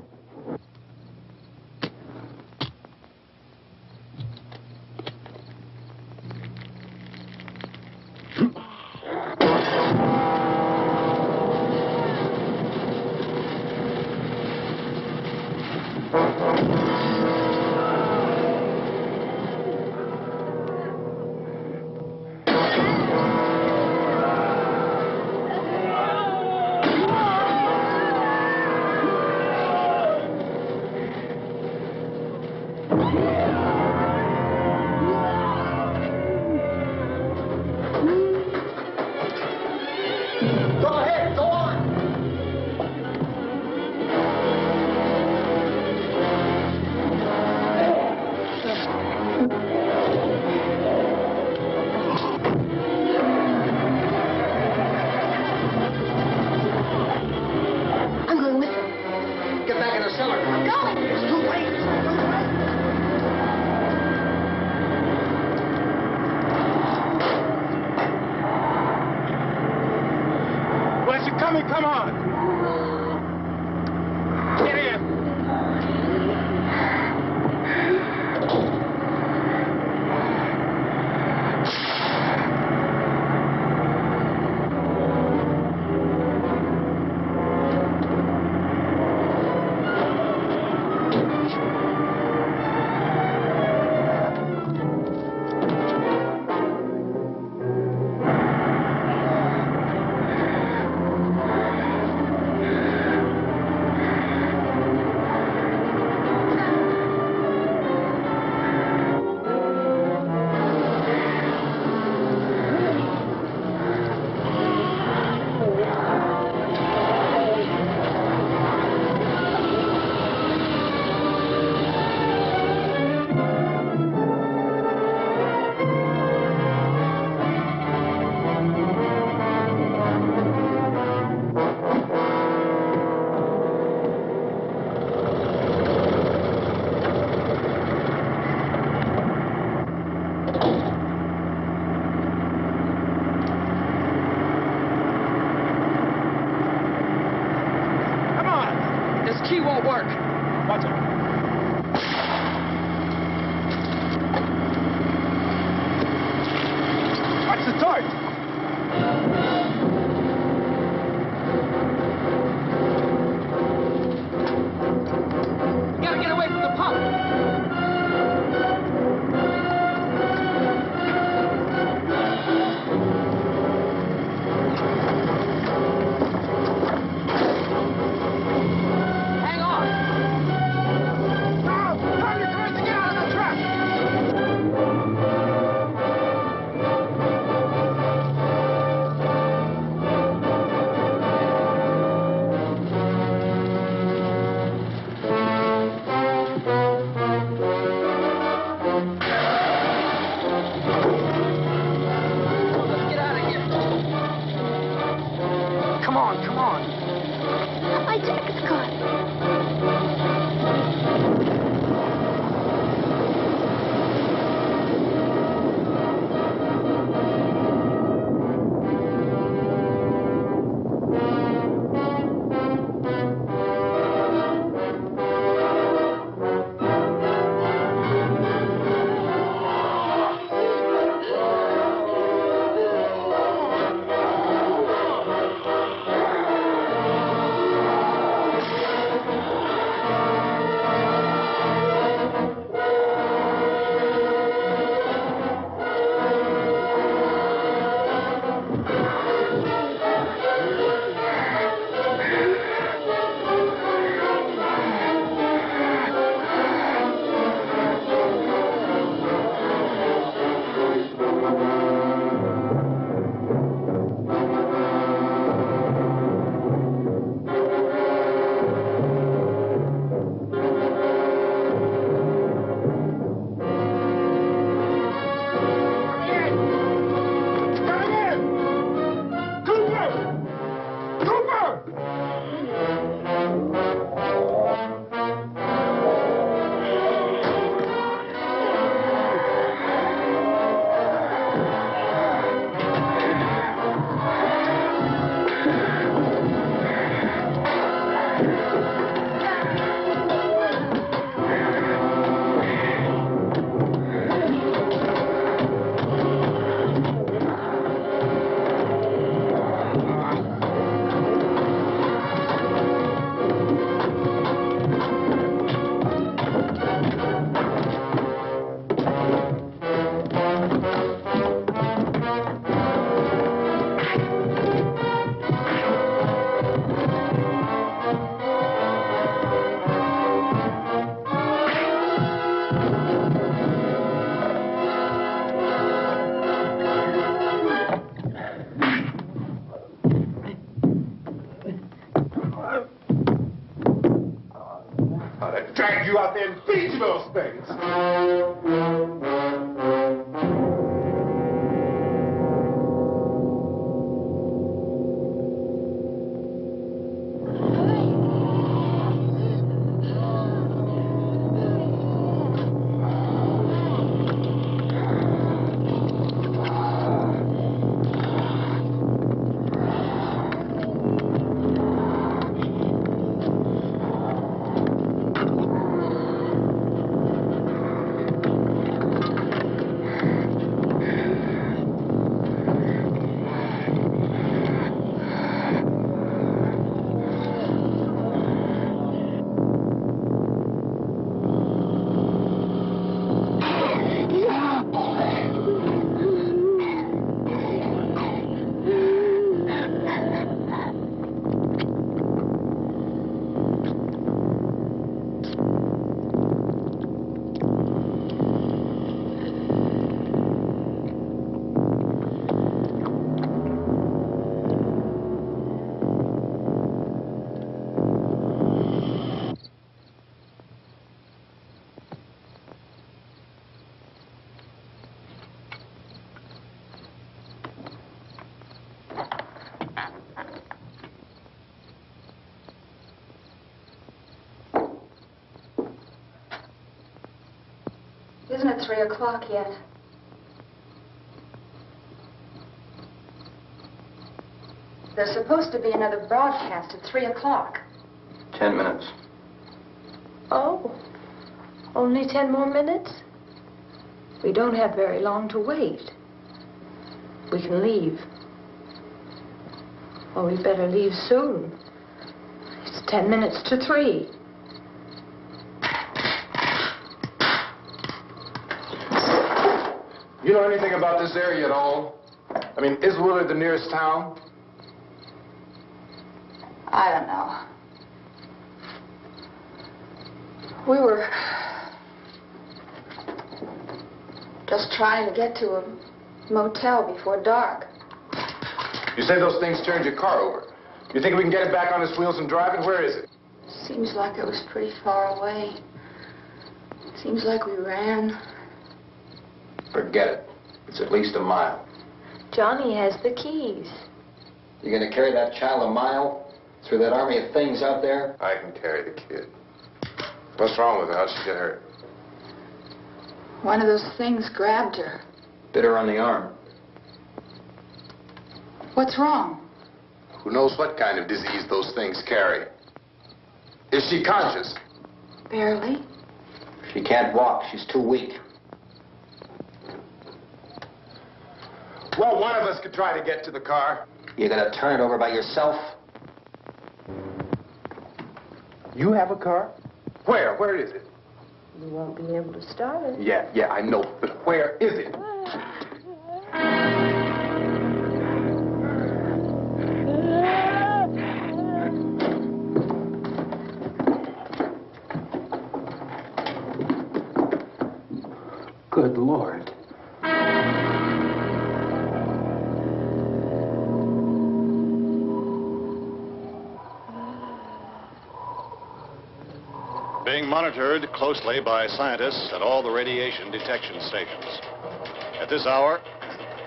Go ahead, go on. I'm going with them. Get back in the cellar. I'm going. It's too late. Where's it coming? Come on. Get in. the torch! Gotta get away from the pump! Drag you out there and feed you those things. Isn't it 3 o'clock yet? There's supposed to be another broadcast at 3 o'clock. 10 minutes. Oh, only 10 more minutes? We don't have very long to wait. we can leave. Well, we better leave soon. It's 10 minutes to 3. You know anything about this area at all? I mean, is Willard the nearest town? I don't know. We were just trying to get to a motel before dark. You say those things turned your car over. You think we can get it back on its wheels and drive it? Where is it? Seems like it was pretty far away. Seems like we ran. Forget it. It's at least a mile. Johnny has the keys. You gonna carry that child a mile through that army of things out there? I can carry the kid. What's wrong with her? How'd she get hurt? One of those things grabbed her. Bit her on the arm. What's wrong? Who knows what kind of disease those things carry? Is she conscious? Barely. She can't walk. She's too weak. Well, one of us could try to get to the car. You gonna turn it over by yourself? You have a car? Where? Where is it? You won't be able to start it. Yeah, I know. But where is it? Good Lord. Being monitored closely by scientists at all the radiation detection stations. At this hour,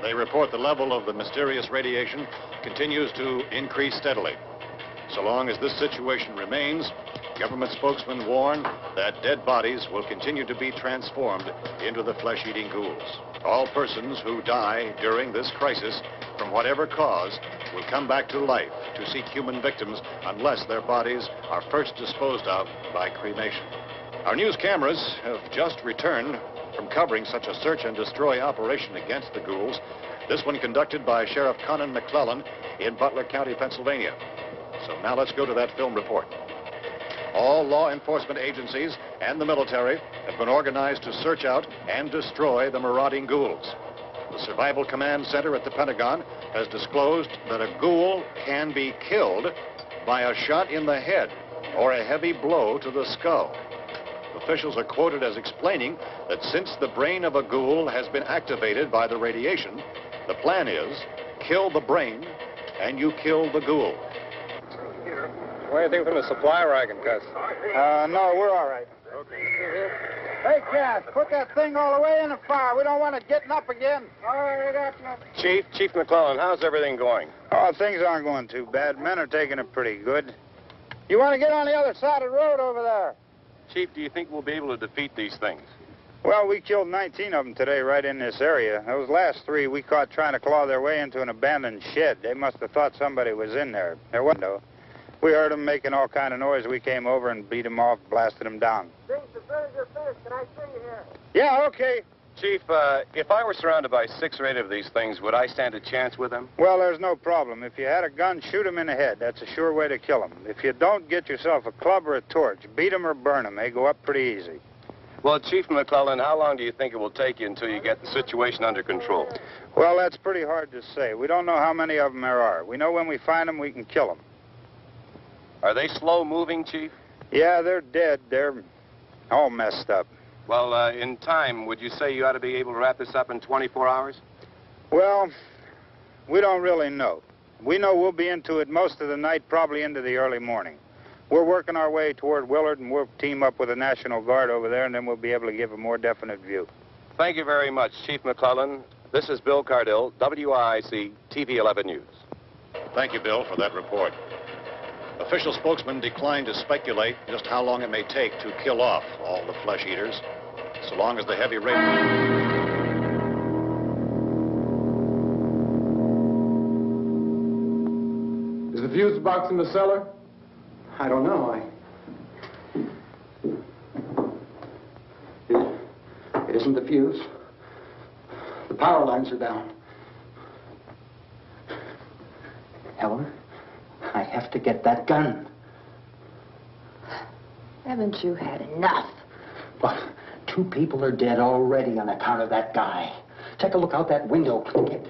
they report the level of the mysterious radiation continues to increase steadily. So long as this situation remains, government spokesmen warn that dead bodies will continue to be transformed into the flesh-eating ghouls. All persons who die during this crisis, from whatever cause, will come back to life to seek human victims unless their bodies are first disposed of by cremation. Our news cameras have just returned from covering such a search and destroy operation against the ghouls, this one conducted by Sheriff Conan McClellan in Butler County, Pennsylvania. So now let's go to that film report. All law enforcement agencies and the military have been organized to search out and destroy the marauding ghouls. The Survival Command Center at the Pentagon has disclosed that a ghoul can be killed by a shot in the head or a heavy blow to the skull. Officials are quoted as explaining that since the brain of a ghoul has been activated by the radiation, the plan is kill the brain and you kill the ghoul. What do you think from the supply wagon, Gus? No, we're all right. Hey, Cass, put that thing all the way in the fire. We don't want it getting up again. All right, up. Chief McClellan, how's everything going? Oh, things aren't going too bad. Men are taking it pretty good. You want to get on the other side of the road over there? Chief, do you think we'll be able to defeat these things? Well, we killed 19 of them today right in this area. Those last 3 we caught trying to claw their way into an abandoned shed. They must have thought somebody was in there. There wasn't, though. We heard them making all kind of noise. We came over and beat them off, blasted them down. Can I see you here? Yeah, okay. Chief, if I were surrounded by 6 or 8 of these things, would I stand a chance with them? Well, there's no problem. If you had a gun, shoot them in the head. That's a sure way to kill them. If you don't, get yourself a club or a torch. Beat them or burn them. They go up pretty easy. Well, Chief McClellan, how long do you think it will take you until you get the situation under control? Well, that's pretty hard to say. We don't know how many of them there are. We know when we find them, we can kill them. Are they slow-moving, Chief? Yeah, they're dead. They're all messed up. Well, in time, would you say you ought to be able to wrap this up in 24 hours? Well, we don't really know. We know we'll be into it most of the night, probably into the early morning. We're working our way toward Willard, and we'll team up with the National Guard over there, and then we'll be able to give a more definite view. Thank you very much, Chief McClellan. This is Bill Cardill, WIC TV 11 News. Thank you, Bill, for that report. Official spokesmen declined to speculate just how long it may take to kill off all the flesh eaters, so long as the heavy rain... Is the fuse box in the cellar? I don't know. It isn't the fuse. The power lines are down. Helen, I have to get that gun. Haven't you had enough? Well, 2 people are dead already on account of that guy. Take a look out that window. Get...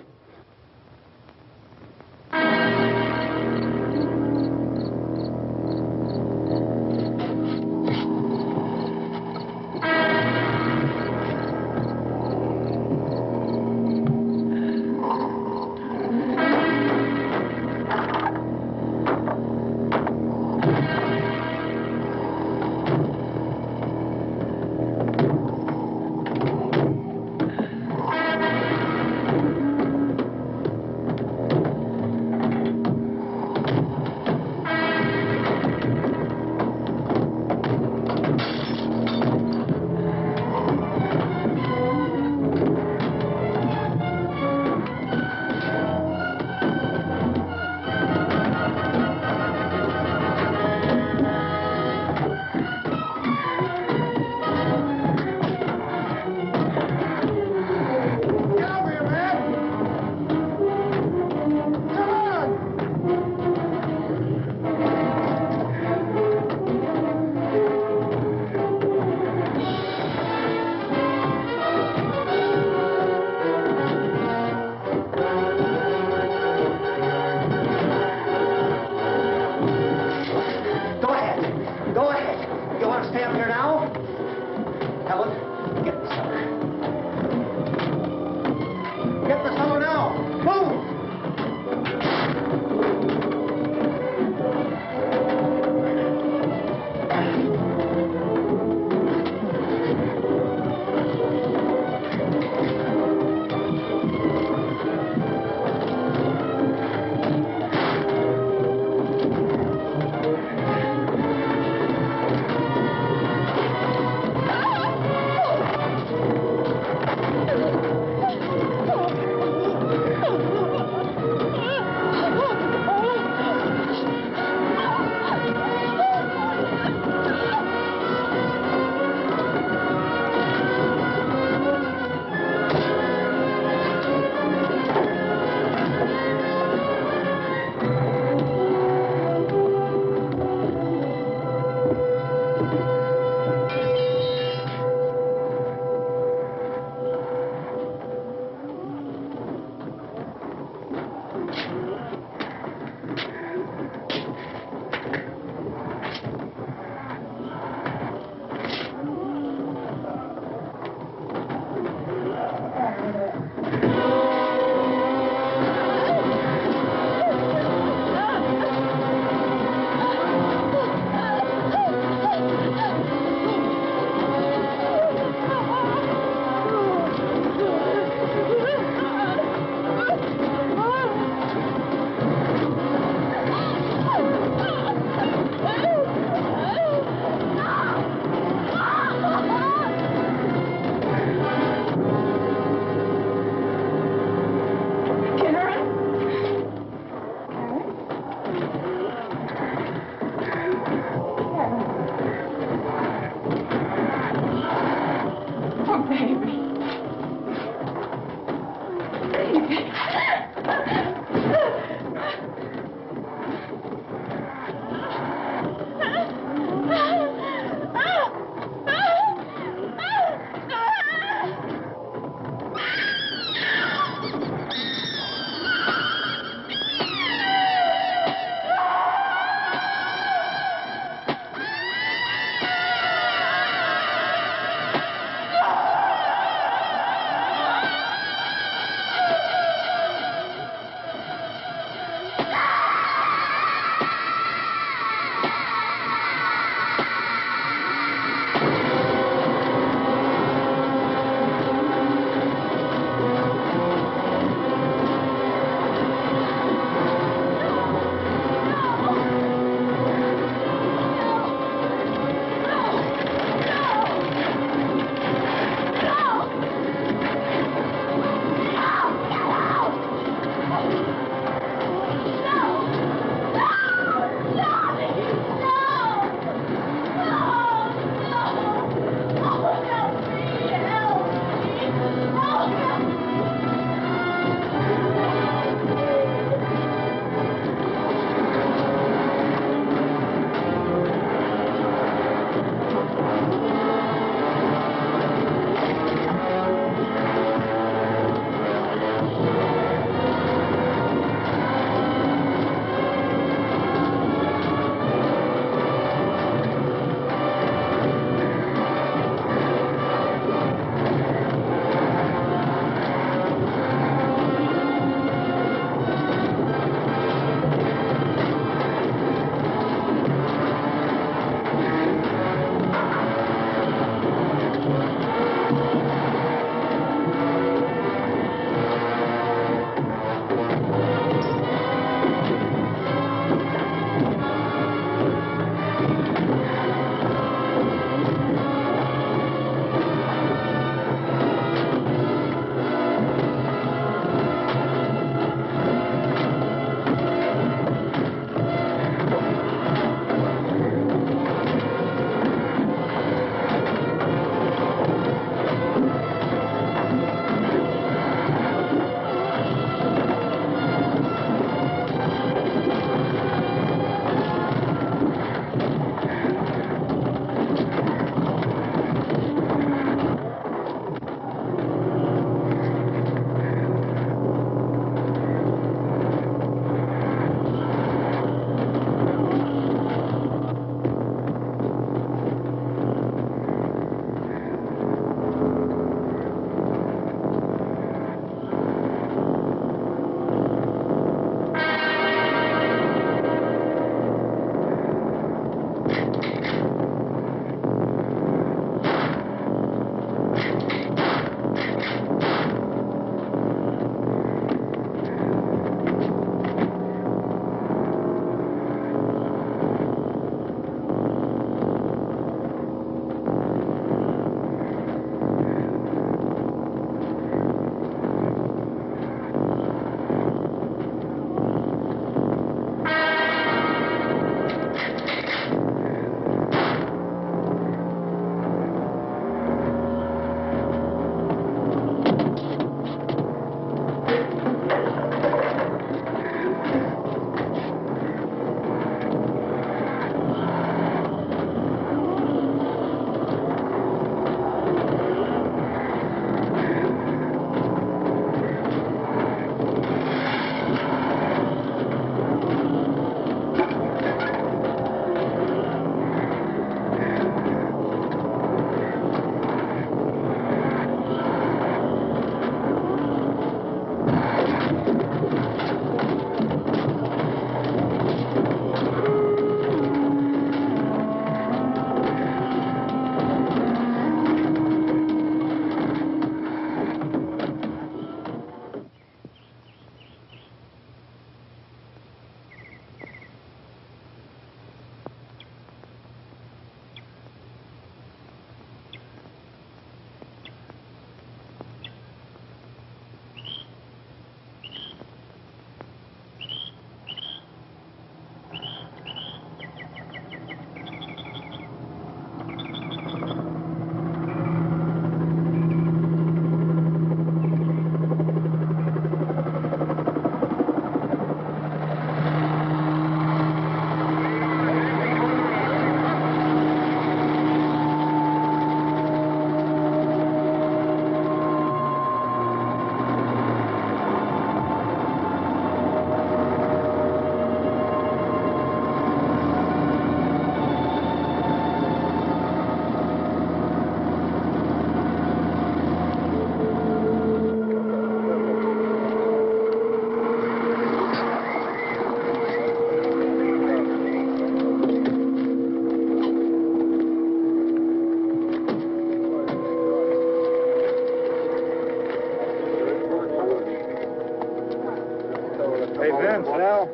Hey, Vince, Al,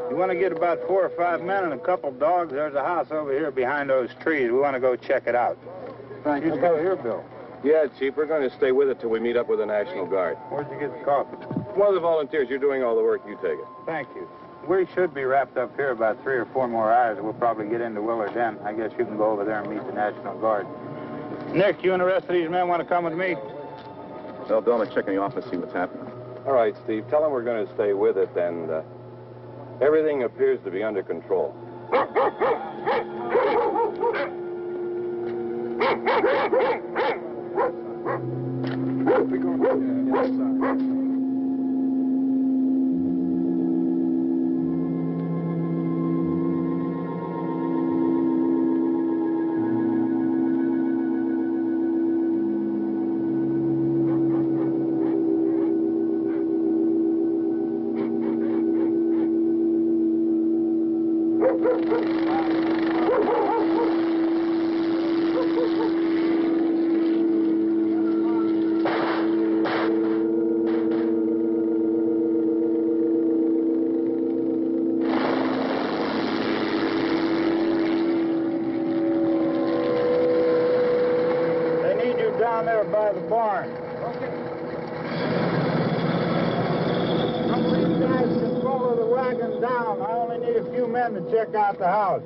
you want to get about 4 or 5 men and a couple dogs? There's a house over here behind those trees. We want to go check it out. Thank you. You go here, Bill. Yeah, Chief, we're going to stay with it till we meet up with the National Guard. Where'd you get the coffee? One of the volunteers, you're doing all the work, you take it. Thank you. We should be wrapped up here about 3 or 4 more hours. We'll probably get into Willard then. I guess you can go over there and meet the National Guard. Nick, you and the rest of these men want to come with me? Well, Bill, I'm checking the office, see what's happening. All right, Steve, tell them we're going to stay with it, and everything appears to be under control. Down there by the barn. Okay. Some of these guys can follow the wagon down. I only need a few men to check out the house.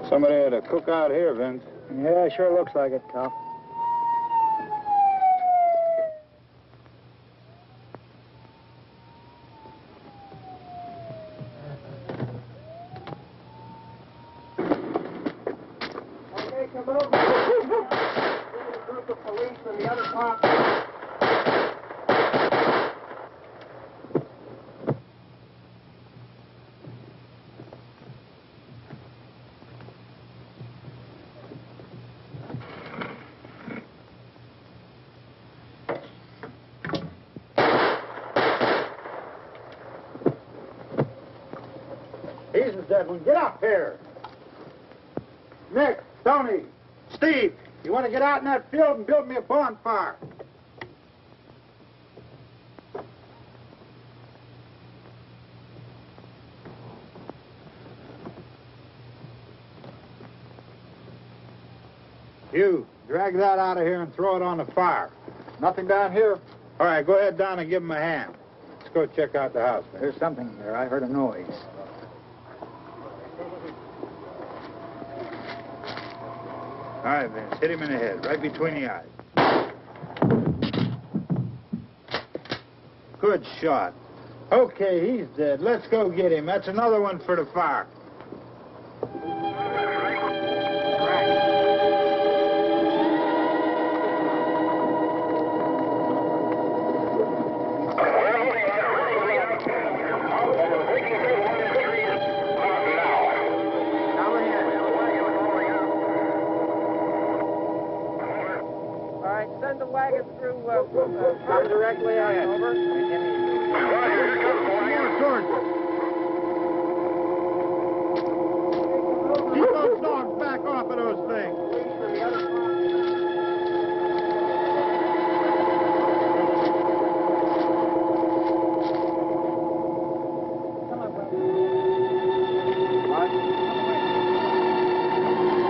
Somebody had a cookout here, Vince. Yeah, sure looks like it, Tom. He's the dead one. Get up here. Nick, Tony, Steve, you want to get out in that field and build me a bonfire? You, drag that out of here and throw it on the fire. Nothing down here? All right, go ahead down and give him a hand. Let's go check out the house. There's something there. I heard a noise. All right, Vince, hit him in the head, right between the eyes. Good shot. Okay, he's dead. Let's go get him. That's another one for the fire. Send the wagon through, come directly on over. Keep those dogs back off of those things.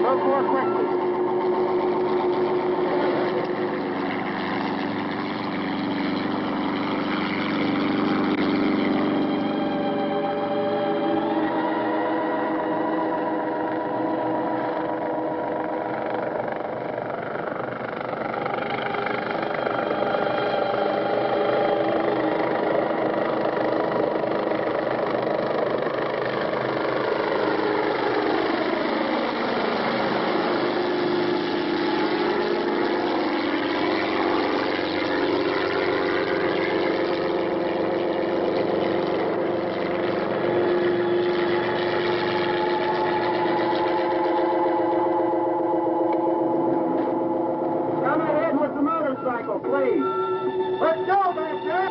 Go more quickly. Please. Let's go back there.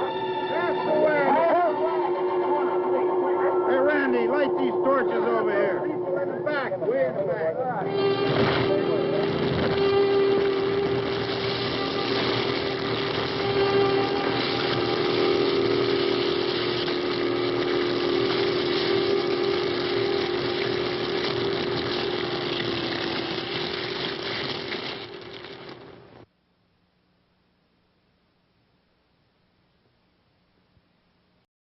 That's the way. Hey, Randy, light these torches over here. People in the back. Way in the back.